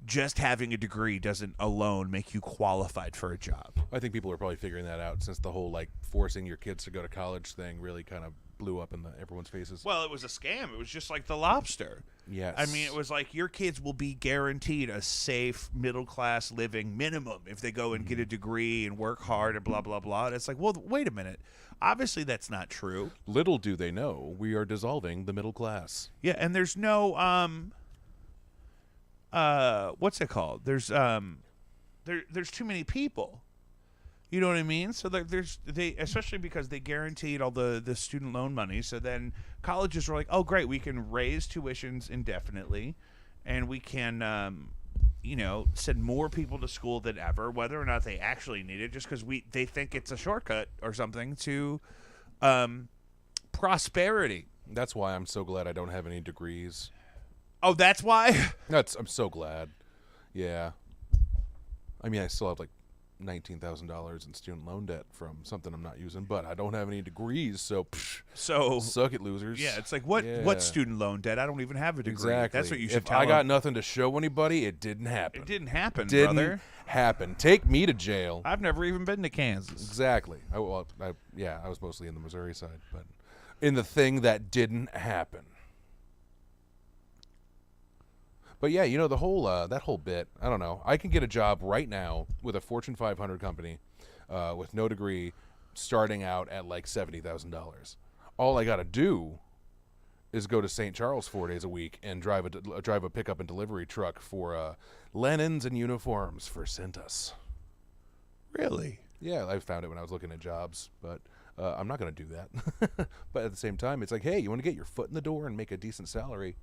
just having a degree doesn't alone make you qualified for a job. I think people are probably figuring that out since the whole like forcing your kids to go to college thing really kind of blew up in everyone's faces. Well, it was a scam. It was just like the lobster. Yes. I mean, it was like your kids will be guaranteed a safe middle-class living minimum if they go and get a degree and work hard and blah, blah, blah. And it's like, well, wait a minute. Obviously, that's not true. Little do they know, we are dissolving the middle class. Yeah, and there's no, what's it called? There's too many people. You know what I mean? So they especially because they guaranteed all the student loan money. So then colleges were like, oh great, we can raise tuitions indefinitely, and we can send more people to school than ever, whether or not they actually need it, just because they think it's a shortcut or something to prosperity. That's why I'm so glad I don't have any degrees. Oh, that's why? I'm so glad. Yeah. I mean, I still have like $19,000 in student loan debt from something I'm not using, but I don't have any degrees, so suck it, losers. Yeah, it's like what student loan debt? I don't even have a degree. Exactly. That's what you should if tell I got them. nothing to show anybody, it didn't happen. It didn't happen, Didn't brother. happen. Take me to jail. I've never even been to Kansas. Exactly. I was mostly in the Missouri side, but in the thing that didn't happen. But yeah, you know, the whole that whole bit, I don't know. I can get a job right now with a Fortune 500 company with no degree starting out at like $70,000. All I got to do is go to St. Charles 4 days a week and drive a pickup and delivery truck for linens and uniforms for Cintas. Really? Yeah, I found it when I was looking at jobs, but I'm not going to do that. But at the same time, it's like, hey, you want to get your foot in the door and make a decent salary?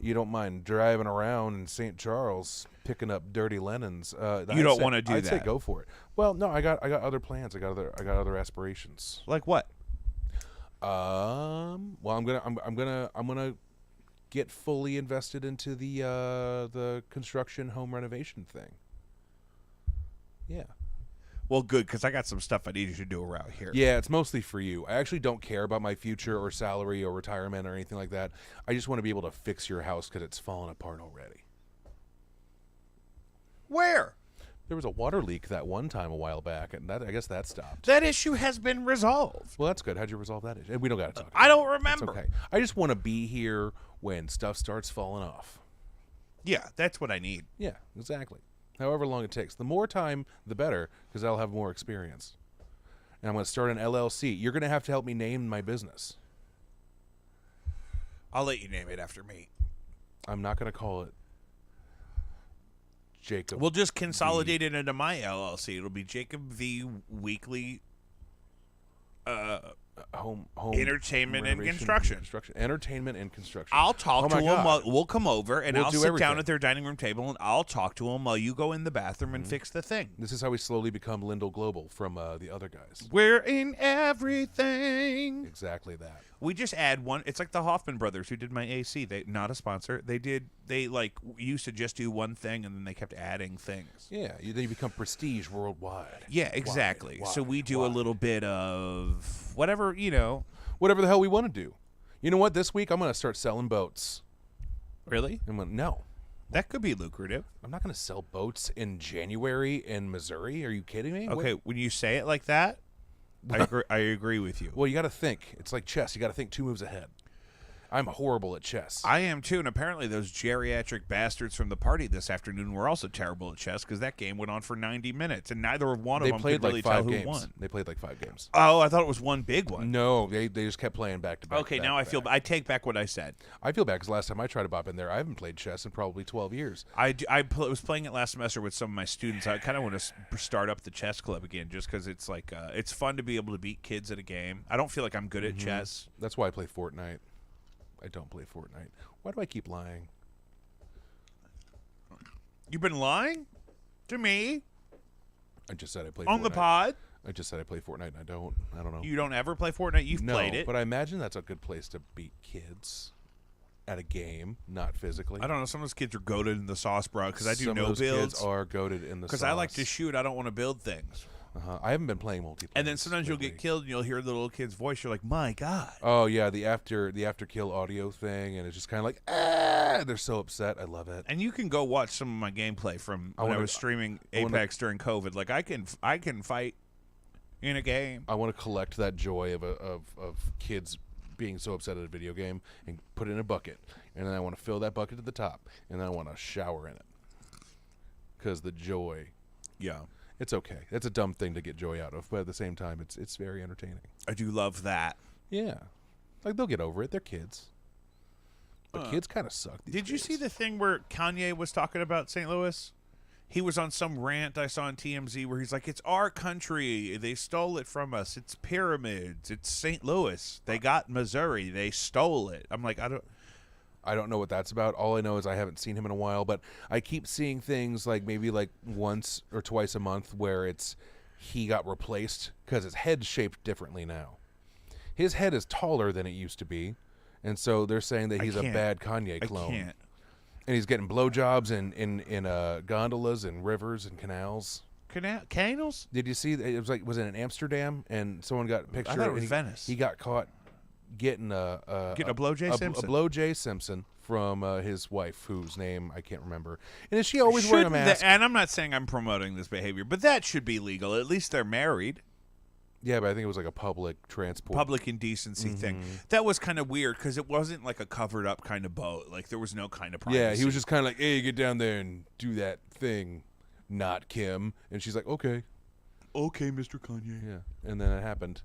You don't mind driving around in St. Charles picking up dirty linens. You don't want to do I'd that. say go for it. Well, no, I got other plans. I got other aspirations. Like what? Well, I'm gonna get fully invested into the construction home renovation thing. Yeah. Well, good, because I got some stuff I need you to do around here. Yeah, it's mostly for you. I actually don't care about my future or salary or retirement or anything like that. I just want to be able to fix your house because it's fallen apart already. Where? There was a water leak that one time a while back, and I guess that stopped. That issue has been resolved. Well, that's good. How'd you resolve that issue? We don't got to talk about I don't it. remember. It's okay. I just want to be here when stuff starts falling off. Yeah, that's what I need. Yeah, exactly. However long it takes. The more time, the better, because I'll have more experience. And I'm going to start an LLC. You're going to have to help me name my business. I'll let you name it after me. I'm not going to call it Jacob. We'll just consolidate it into my LLC. It'll be Jacob V Weekly home Entertainment and renovation Construction. Entertainment and construction. I'll talk to him. We'll come over and We'll I'll do sit everything. down at their dining room table and I'll talk to him while you go in the bathroom and fix the thing. This is how we slowly become Lindell Global from the other guys. We're in everything. Exactly that. We just add one. It's like the Hoffman brothers who did my AC. They not a sponsor. They like used to just do one thing and then they kept adding things. Yeah, then you become prestige worldwide. Yeah, exactly. Wide, so we do a little bit of whatever, whatever the hell we want to do. You know what? This week I'm going to start selling boats. Really? No. That could be lucrative. I'm not going to sell boats in January in Missouri. Are you kidding me? Okay, when you say it like that, I agree with you. Well, you got to think. It's like chess. You got to think 2 moves ahead. I'm horrible at chess. I am too, and apparently those geriatric bastards from the party this afternoon were also terrible at chess because that game went on for 90 minutes, and neither one of them played could really like 5 tell games. who won. They played like 5 games. Oh, I thought it was one big one. No, they just kept playing back to back. Okay, to back now to back. I take back what I said. I feel bad because last time I tried to bop in there, I haven't played chess in probably 12 years. I was playing it last semester with some of my students. I kind of want to start up the chess club again just because it's like it's fun to be able to beat kids at a game. I don't feel like I'm good at chess. That's why I play Fortnite. I don't play Fortnite. Why do I keep lying? You've been lying to me I just said I play on Fortnite. the pod. I just said I play Fortnite and I don't. I don't know. You don't ever play Fortnite? You've no, played it. But I imagine that's a good place to beat kids at a game, not physically. I don't know. Some of those kids are goated in the sauce, bro, because I do Some no of those builds. kids are goated in the sauce. Because I like to shoot. I don't want to build things. I haven't been playing multiplayer. And then sometimes you'll get killed and you'll hear the little kid's voice. You're like, my God. Oh yeah, the after kill audio thing, and it's just kind of like, ah, they're so upset. I love it. And you can go watch some of my gameplay from when I was streaming Apex during COVID. Like I can fight in a game. I want to collect that joy of kids being so upset at a video game and put it in a bucket, and then I want to fill that bucket to the top, and then I want to shower in it because the joy. Yeah. It's okay. It's a dumb thing to get joy out of, but at the same time, it's very entertaining. I do love that. Yeah, like they'll get over it. They're kids, but kids kind of suck. Did you see the thing where Kanye was talking about St. Louis? He was on some rant I saw on TMZ where he's like, "It's our country. They stole it from us. It's pyramids. It's St. Louis. They got Missouri. They stole it." I'm like, I don't know what that's about. All I know is I haven't seen him in a while, but I keep seeing things like maybe like once or twice a month where he got replaced because his head's shaped differently now. His head is taller than it used to be, and so they're saying that he's a bad Kanye clone. I can't. And he's getting blowjobs in gondolas and rivers and canals. Canals? Did you see? Was it in Amsterdam? And someone got a picture. I thought it was Venice. He got caught getting a blow J. Simpson. A blow J. Simpson from his wife, whose name I can't remember. And is she always wearing a mask? And I'm not saying I'm promoting this behavior, but that should be legal. At least they're married. Yeah, but I think it was like a public transport. Public indecency thing. That was kind of weird because it wasn't like a covered up kind of boat. Like there was no kind of privacy. Yeah, he was just kind of like, hey, get down there and do that thing, not Kim. And she's like, okay. Okay, Mr. Kanye. Yeah, and then it happened.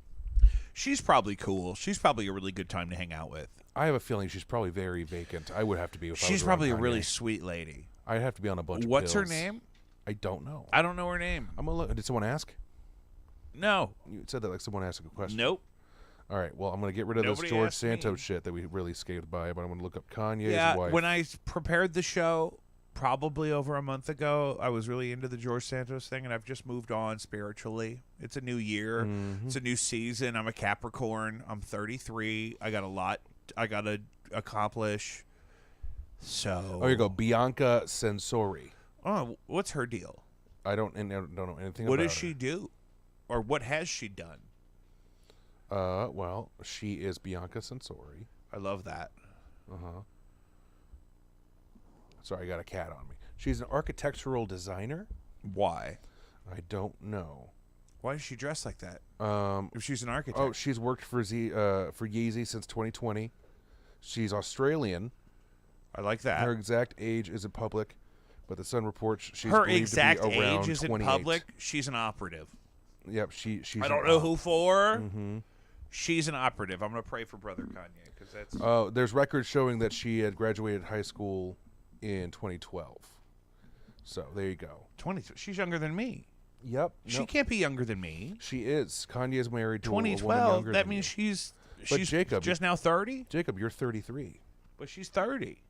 She's probably cool. She's probably a really good time to hang out with. I have a feeling she's probably very vacant. I would have to be. She's probably a really sweet lady. I'd have to be on a bunch of What's her pills. name? I don't know. I don't know her name. I'm gonna look. Did someone ask? No. You said that like someone asked a good question. Nope. All right. Well, I'm gonna get rid of Nobody this George asked me. Santos shit that we really skated by, but I'm gonna look up Kanye's Yeah, wife. when I prepared the show, probably over a month ago, I was really into the George Santos thing, and I've just moved on spiritually. It's a new year. It's a new season. I'm a Capricorn. I'm 33. I got a lot I got to accomplish. So. Oh, here you go. Bianca Sensori. Oh, what's her deal? I don't know anything What about does she do? Or what has she done? Well, she is Bianca Censori. I love that. Sorry, I got a cat on me. She's an architectural designer. Why? I don't know. Why does she dress like that? If she's an architect. Oh, she's worked for Yeezy since 2020. She's Australian. I like that. Her exact age isn't public, but the Sun reports she's Her believed exact to be around age isn't 28. public. She's an operative. Yep, she's. I don't know who for. She's an operative. I'm going to pray for Brother Kanye because that's. There's records showing that she had graduated high school in 2012. So there you go. 20. She's younger than me. Yep. She can't be younger than me. She is. Kanye's married to a woman 2012. younger That than means you. she's Jacob, just now 30. Jacob, you're 33. But she's 30.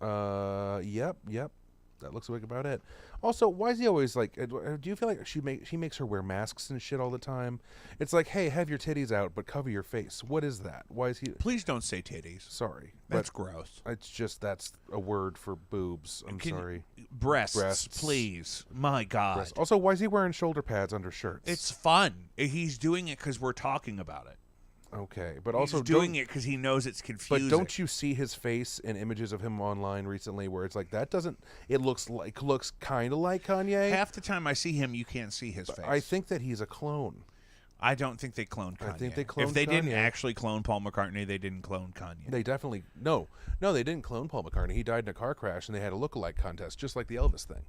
Yep. That looks like about it. Also, why is he always like? Do you feel like she makes her wear masks and shit all the time? It's like, hey, have your titties out, but cover your face. What is that? Why is he? Please don't say titties. Sorry, That's gross. it's just that's a word for boobs. I'm sorry. Breasts, please. My God. Breasts. Also, why is he wearing shoulder pads under shirts? It's fun. He's doing it because we're talking about it. Okay, but also He's doing it because he knows it's confusing. But don't you see his face in images of him online recently, where it's like that doesn't? It looks kind of like Kanye. Half the time I see him, you can't see his face. I think that he's a clone. I don't think they cloned Kanye. I think they cloned If they didn't Kanye. actually clone Paul McCartney, they didn't clone Kanye. They definitely no, they didn't clone Paul McCartney. He died in a car crash, and they had a lookalike contest, just like the Elvis thing.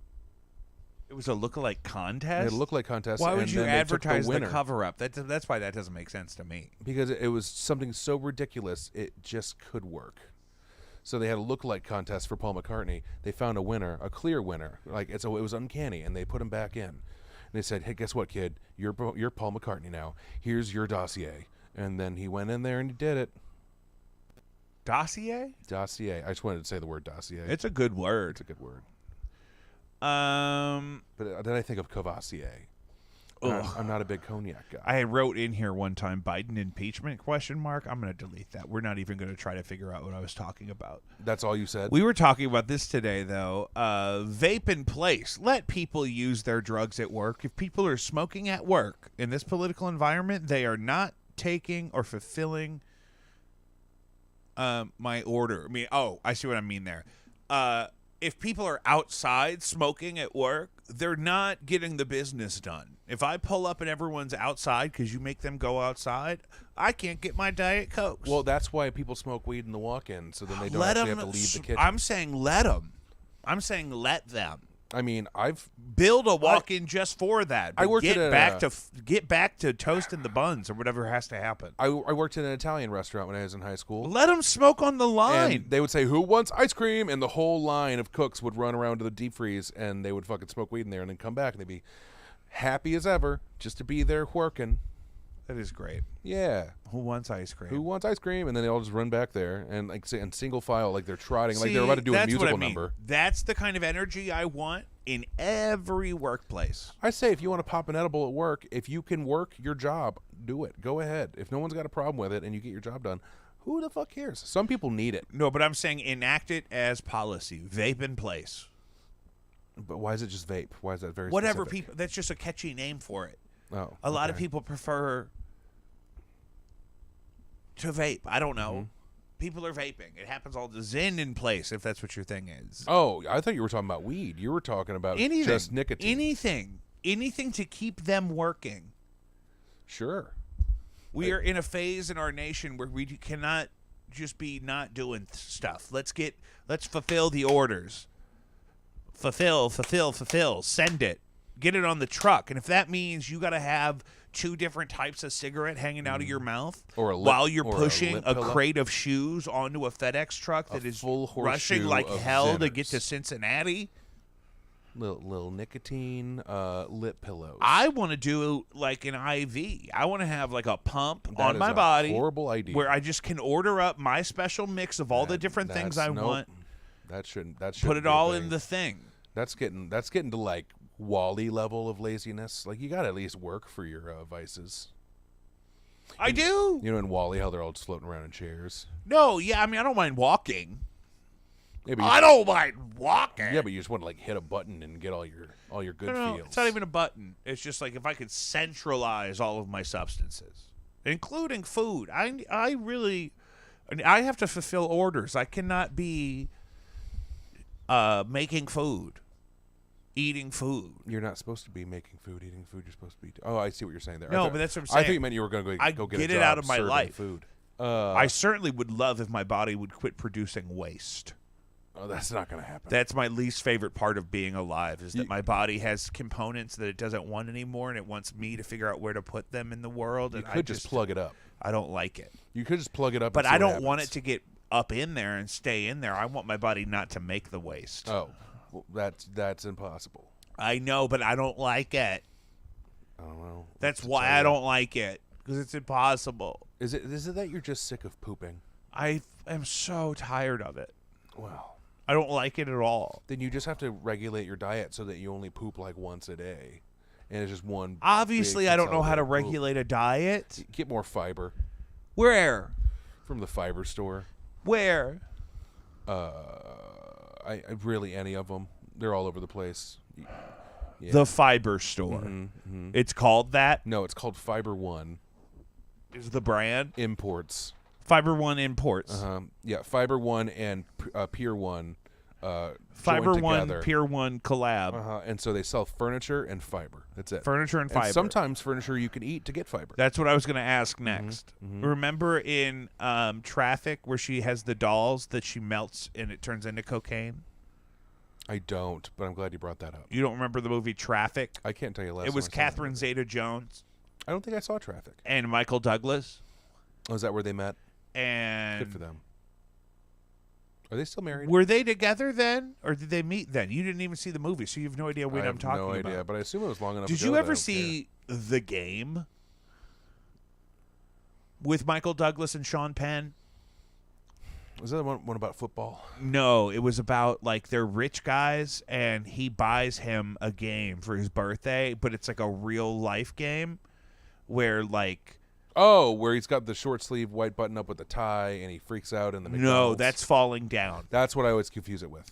It was a lookalike contest? They had a lookalike contest. Why would and you then they took advertise the winner. cover-up? That's why that doesn't make sense to me. Because it was something so ridiculous, it just could work. So they had a lookalike contest for Paul McCartney. They found a winner, a clear winner. It was uncanny, and they put him back in. And they said, "Hey, guess what, kid? You're Paul McCartney now. Here's your dossier." And then he went in there and he did it. Dossier? Dossier. I just wanted to say the word dossier. It's a good word. It's a good word. Um, But then I think of Cavassier. I'm not a big cognac guy. I wrote in here one time Biden impeachment ? I'm going to delete that. We're not even going to try to figure out what I was talking about. That's all you said? We were talking about this today, though. Vape in place. Let people use their drugs at work. If people are smoking at work in this political environment, they are not taking or fulfilling my order. I see what I mean there. If people are outside smoking at work, they're not getting the business done. If I pull up and everyone's outside because you make them go outside, I can't get my Diet Cokes. Well, that's why people smoke weed in the walk-in, so then they don't actually have to leave the kitchen. I'm saying let them. I'm saying let them. I mean, I've build a walk-in just for that. I worked get at back to toasting the buns or whatever has to happen. I worked in an Italian restaurant when I was in high school. Let them smoke on the line. And they would say, "Who wants ice cream?" And the whole line of cooks would run around to the deep freeze, and they would fucking smoke weed in there, and then come back, and they'd be happy as ever just to be there working. That is great. Yeah. Who wants ice cream? Who wants ice cream? And then they all just run back there and in single file, like they're trotting, like they're about to do a musical number. That's the kind of energy I want in every workplace. I say, if you want to pop an edible at work, if you can work your job, do it. Go ahead. If no one's got a problem with it and you get your job done, who the fuck cares? Some people need it. No, but I'm saying enact it as policy. Vape in place. But why is it just vape? Why is that very Whatever specific? people. That's just a catchy name for it. Oh, a lot of people prefer to vape. I don't know. Mm-hmm. People are vaping. It happens all the Zen in place, if that's what your thing is. Oh, I thought you were talking about weed. You were talking about just nicotine. Anything to keep them working. Sure. We are in a phase in our nation where we cannot just be not doing stuff. Let's fulfill the orders. Fulfill. Send it. Get it on the truck. And if that means you got to have 2 different types of cigarette hanging out of your mouth while you're pushing a crate of shoes onto a FedEx truck that is rushing like hell to get to Cincinnati. Little nicotine lip pillows. I want to do like an IV. I want to have like a pump that on my is a body. Horrible idea. Where I just can order up my special mix of all the different things I want. That shouldn't. Put it all in the thing. That's getting to like Wall-E level of laziness. Like, you got to at least work for your vices. I do. You know, in Wall-E, how they're all just floating around in chairs. No, yeah, I mean, I don't mind walking. Yeah, I don't mind walking. Yeah, but you just want to like hit a button and get all your all your good No, feels. it's not even a button. It's just like if I could centralize all of my substances, including food. I really, I have to fulfill orders. I cannot be making food, eating food. You're not supposed to be making food, eating food. You're supposed to be. Oh, I see what you're saying there. No, but that's what I'm saying. I thought you meant you were going to go get a it job out of my serving life. food. I certainly would love if my body would quit producing waste. Oh, that's not going to happen. That's my least favorite part of being alive, is that my body has components that it doesn't want anymore, and it wants me to figure out where to put them in the world. You And could just plug it up. I don't like it. You could just plug it up. But and see I what don't want it happens. to get up in there and stay in there. I want my body not to make the waste. Oh, well, that's impossible. I know, but I don't like it. I don't know. That's why I don't like it, because it's impossible. Is it that you're just sick of pooping? I am so tired of it. Well, I don't like it at all. then you just have to regulate your diet so that you only poop like once a day, and it's just one. Obviously, big I don't know how to consolidated poop. regulate a diet. Get more fiber Where? from the fiber store. Where? I really any of them. They're all over the place. Yeah. The Fiber Store. It's called that. No, it's called Fiber One Is the brand Imports. Fiber One Imports? Yeah, Fiber One and Pier One. Fiber joined One, together. Pier One collab. And so they sell furniture and fiber. That's it. Furniture and fiber. Sometimes furniture you can eat to get fiber. That's what I was going to ask next. Remember in Traffic where she has the dolls that she melts and it turns into cocaine? I don't, but I'm glad you brought that up. You don't remember the movie Traffic? I can't tell you last. It was time I saw Catherine Zeta-Jones I don't think I saw Traffic. and Michael Douglas. Oh, is that where they met? And Good for them. Are they still married? were they together then, or did they meet then? You didn't even see the movie, so you have no idea what I I'm have talking no about. idea, but I assume it was long enough. Did ago you that I ever don't see The Game with Michael Douglas and Sean Penn? care. Was that the one about football? No, it was about like they're rich guys and he buys him a game for his birthday, but it's like a real life game where like Oh, where he's got the short sleeve white button up with the tie, and he freaks out in the no, McDonald's. that's Falling Down. That's what I always confuse it with.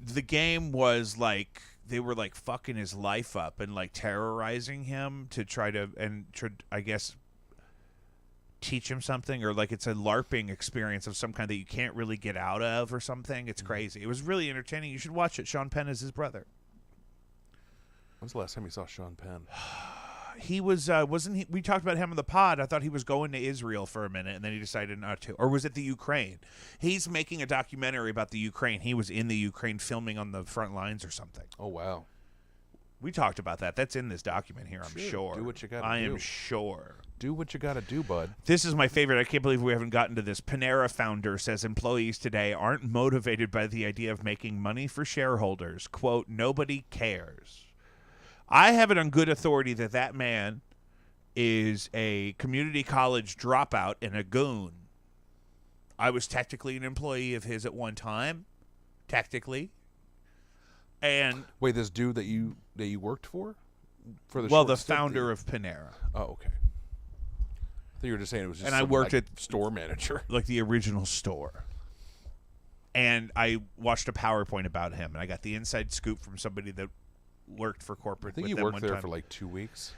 The game was like they were like fucking his life up and like terrorizing him to try to I guess teach him something, or like it's a LARPing experience of some kind that you can't really get out of or something. It's crazy. It was really entertaining. You should watch it. Sean Penn is his brother. When's the last time you saw Sean Penn? He was wasn't he? We talked about him on the pod. I thought he was going to Israel for a minute, and then he decided not to. Or was it the Ukraine? He's making a documentary about the Ukraine. He was in the Ukraine filming on the front lines or something. Oh, wow. We talked about that. That's in this document here, I'm sure. Do what you gotta I am do. sure. Do what you got to do, bud. This is my favorite. I can't believe we haven't gotten to this. Panera founder says employees today aren't motivated by the idea of making money for shareholders. Quote, nobody cares. I have it on good authority that that man is a community college dropout and a goon. I was technically an employee of his at one time. Technically. And Wait, this dude that you worked for the well, short the stint that founder you- of Panera. Oh, okay. I thought you were just saying it was just And I some, worked like, at- store manager. Like the original store. And I watched a PowerPoint about him, and I got the inside scoop from somebody that worked for I corporate think with you them worked one there time. for like 2 weeks.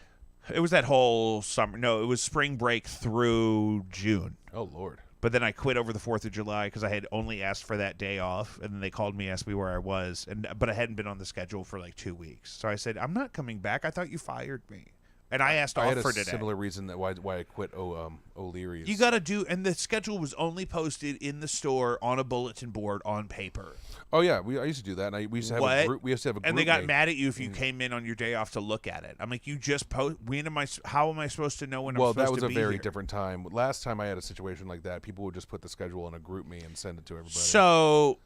It was that whole summer. No, it was spring break through June. Oh, Lord. But then I quit over the 4th of July because I had only asked for that day off, and then they called me, asked me where I was, but I hadn't been on the schedule for like 2 weeks. So I said, I'm not coming back. I thought you fired me. And I asked I off had a for today. similar reason that why I quit O'Leary's. You got to do, and the schedule was only posted in the store on a bulletin board on paper. Oh yeah, I used to do that. And we used to have What? a group. We used to have a group. And they got mate. mad at you if you came in on your day off to look at it. I'm like, you just post. How am I supposed to know when Well, I'm supposed that was to a be very here? different time. Last time I had a situation like that, people would just put the schedule in a group me and send it to everybody. So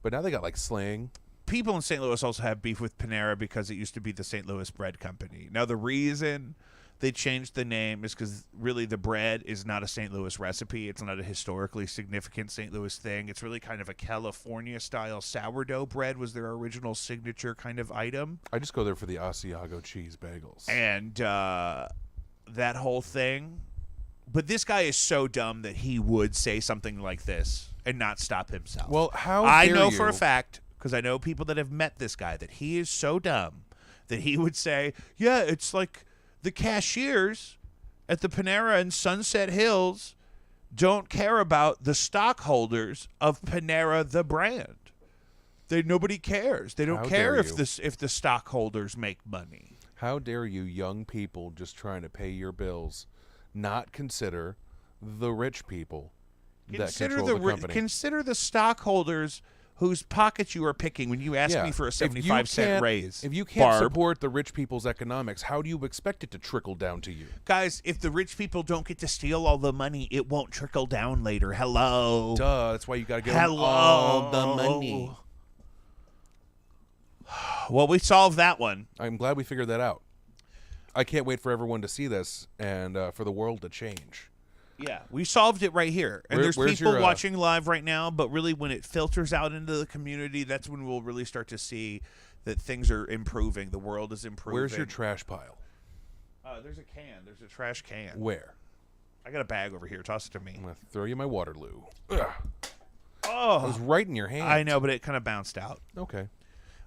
but now they got like Sling. people in St. Louis also have beef with Panera because it used to be the St. Louis Bread Company. Now the reason they changed the name is because really the bread is not a St. Louis recipe. It's not a historically significant St. Louis thing. It's really kind of a California-style sourdough bread was their original signature kind of item. I just go there for the Asiago cheese bagels. And that whole thing. But this guy is so dumb that he would say something like this and not stop himself. Well, how I dare know you? for a fact, because I know people that have met this guy, that he is so dumb that he would say, yeah, it's like the cashiers at the Panera in Sunset Hills don't care about the stockholders of Panera the brand. Nobody cares. They don't care if the stockholders make money. How dare you, young people just trying to pay your bills, not consider the rich people that control the company? Consider the stockholders whose pockets you are picking when you ask me for a 75-cent raise. If you can't support the rich people's economics, how do you expect it to trickle down to you? Guys, if the rich people don't get to steal all the money, it won't trickle down later. Hello. Duh, that's why you got to get all the money. Well, we solved that one. I'm glad we figured that out. I can't wait for everyone to see this and for the world to change. Yeah, we solved it right here. And there's people watching live right now, but really when it filters out into the community, that's when we'll really start to see that things are improving. The world is improving. Where's your trash pile? There's a can. There's a trash can. Where? I got a bag over here. Toss it to me. I'm going to throw you my Waterloo. Ugh. Oh. It was right in your hand. I know, but it kind of bounced out. Okay.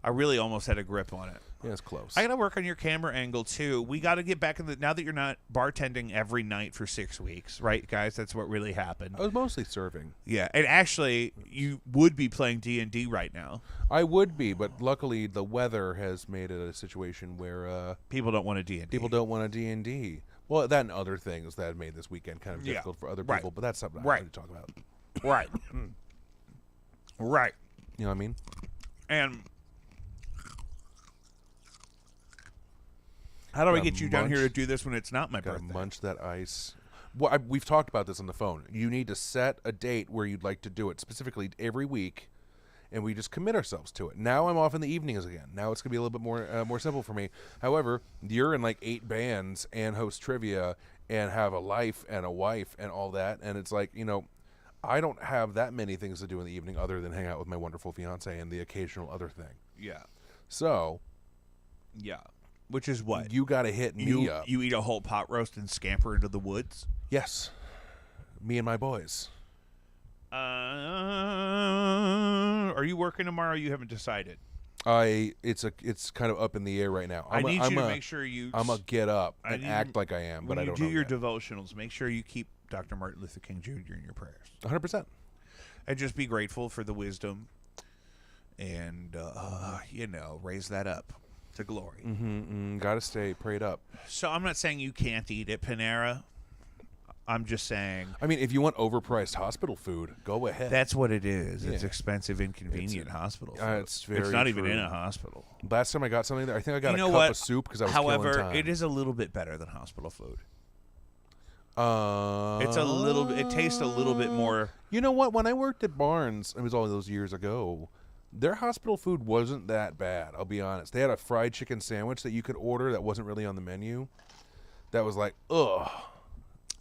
I really almost had a grip on it. Yeah, it's close. I got to work on your camera angle, too. We got to get back in now that you're not bartending every night for 6 weeks, right, guys? That's what really happened. I was mostly serving. Yeah, and actually, you would be playing D&D right now. I would be, but luckily the weather has made it a situation where people don't want a D&D. People don't want a D&D. Well, that and other things that made this weekend kind of difficult for other people, but that's something I don't need to talk about. Right. Right. You know what I mean? And how do I get you down here to do this when it's not my birthday? Gotta munch that ice. Well, we've talked about this on the phone. You need to set a date where you'd like to do it, specifically every week, and we just commit ourselves to it. Now I'm off in the evenings again. Now it's going to be a little bit more simple for me. However, you're in like 8 bands and host trivia and have a life and a wife and all that, and it's like, I don't have that many things to do in the evening other than hang out with my wonderful fiance and the occasional other thing. Yeah. So. Yeah. Which is what? You got to hit me up. You eat a whole pot roast and scamper into the woods? Yes. Me and my boys. Are you working tomorrow? You haven't decided. It's kind of up in the air right now. I need you to make sure you. I'm gonna get up and act like I am, but I don't know. When you do your devotionals, make sure you keep Dr. Martin Luther King Jr. in your prayers. 100%. And just be grateful for the wisdom, and raise that up to glory. Gotta stay prayed up. So I'm not saying you can't eat at Panera. I'm just saying. I mean, if you want overpriced hospital food, go ahead. That's what it is. Yeah. It's expensive, inconvenient hospital food. It's very It's not true. even in a hospital. Last time I got something there, I think I got a cup of soup because I was killing time. However, it is a little bit better than hospital food. It tastes a little bit more. You know what? When I worked at Barnes, it was all those years ago, their hospital food wasn't that bad, I'll be honest. They had a fried chicken sandwich that you could order that wasn't really on the menu. That was like, ugh.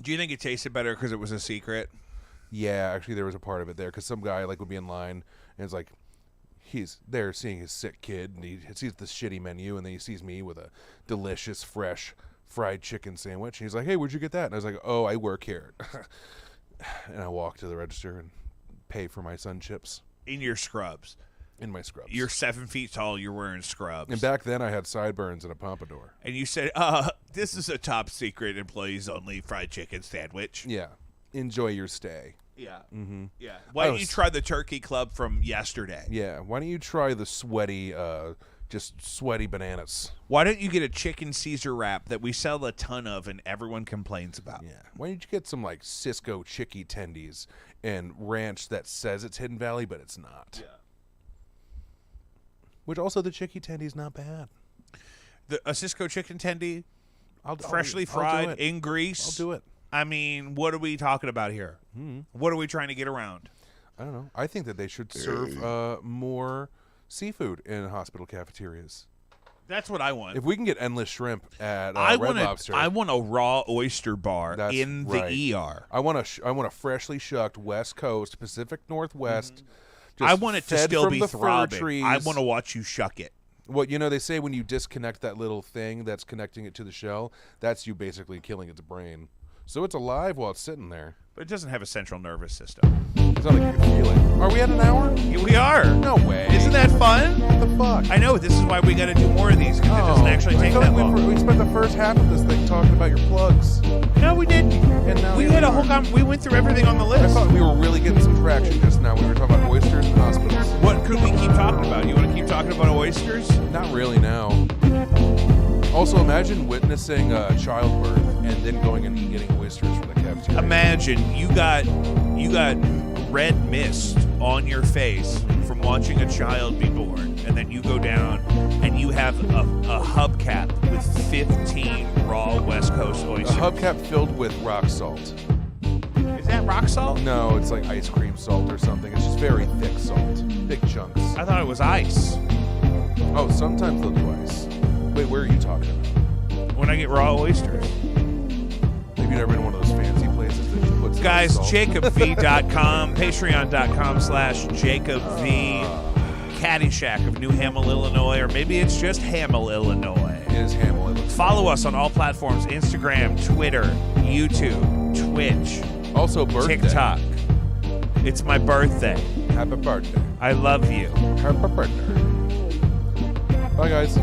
Do you think it tasted better because it was a secret? Yeah, actually there was a part of it there because some guy would be in line and it's like he's there seeing his sick kid and he sees this shitty menu and then he sees me with a delicious, fresh fried chicken sandwich. And he's like, hey, where'd you get that? And I was like, oh, I work here. And I walk to the register and pay for my Sun Chips. In your scrubs. In my scrubs. You're 7 feet tall. You're wearing scrubs. And back then, I had sideburns and a pompadour. And you said, this is a top secret employees only fried chicken sandwich. Yeah. Enjoy your stay. Yeah. Yeah. Why don't you try the turkey club from yesterday? Yeah. Why don't you try the sweaty, just sweaty bananas? Why don't you get a chicken Caesar wrap that we sell a ton of and everyone complains about? Yeah. Why don't you get some like Cisco chicky tendies and ranch that says it's Hidden Valley, but it's not? Yeah. Which also the chicky tendy's not bad. A Cisco chicken tendy, freshly fried in grease. I'll do it. I mean, what are we talking about here? What are we trying to get around? I don't know. I think that they should serve more seafood in hospital cafeterias. That's what I want. If we can get endless shrimp at Red Lobster. I want a raw oyster bar in the ER. I want a freshly shucked West Coast, Pacific Northwest. I want it to still be throbbing. I want to watch you shuck it. Well, they say when you disconnect that little thing that's connecting it to the shell, that's you basically killing its brain. So it's alive while it's sitting there. But it doesn't have a central nervous system. It's not like you can feel it. Are we at an hour? We are. No way. Isn't that fun? What the fuck? fuck? I know. This is why we got to do more of these because it doesn't actually take that long. We spent the first half of this thing talking about your plugs. No, we didn't. And now we here had a are. whole we went through everything on the I list. thought we were really getting some traction just now. We were talking about oysters and hospitals. What could we keep talking about? You want to keep talking about oysters? Not really now. Also, imagine witnessing childbirth and then going and getting oysters from the cafeteria. Imagine you got red mist on your face from watching a child be born, and then you go down and you have a hubcap with 15 raw West Coast A oysters. hubcap filled with rock salt. Is that rock salt? No, it's like ice cream salt or something. It's just very thick salt. Big chunks. I thought it was ice. Oh, sometimes they'll do ice. Wait, where are you talking about? When I get raw oysters. Maybe you've never been to one of those fancy places that just puts Guys, salt. JacobV.com, Patreon.com/JacobV, Caddyshack of New Hamel, Illinois, or maybe it's just Hamel, Illinois. It is Hamill. Follow us on all platforms: Instagram, Twitter, YouTube, Twitch, Also, birthday. TikTok. It's my birthday. Happy birthday. I love you. Happy birthday. Bye, guys.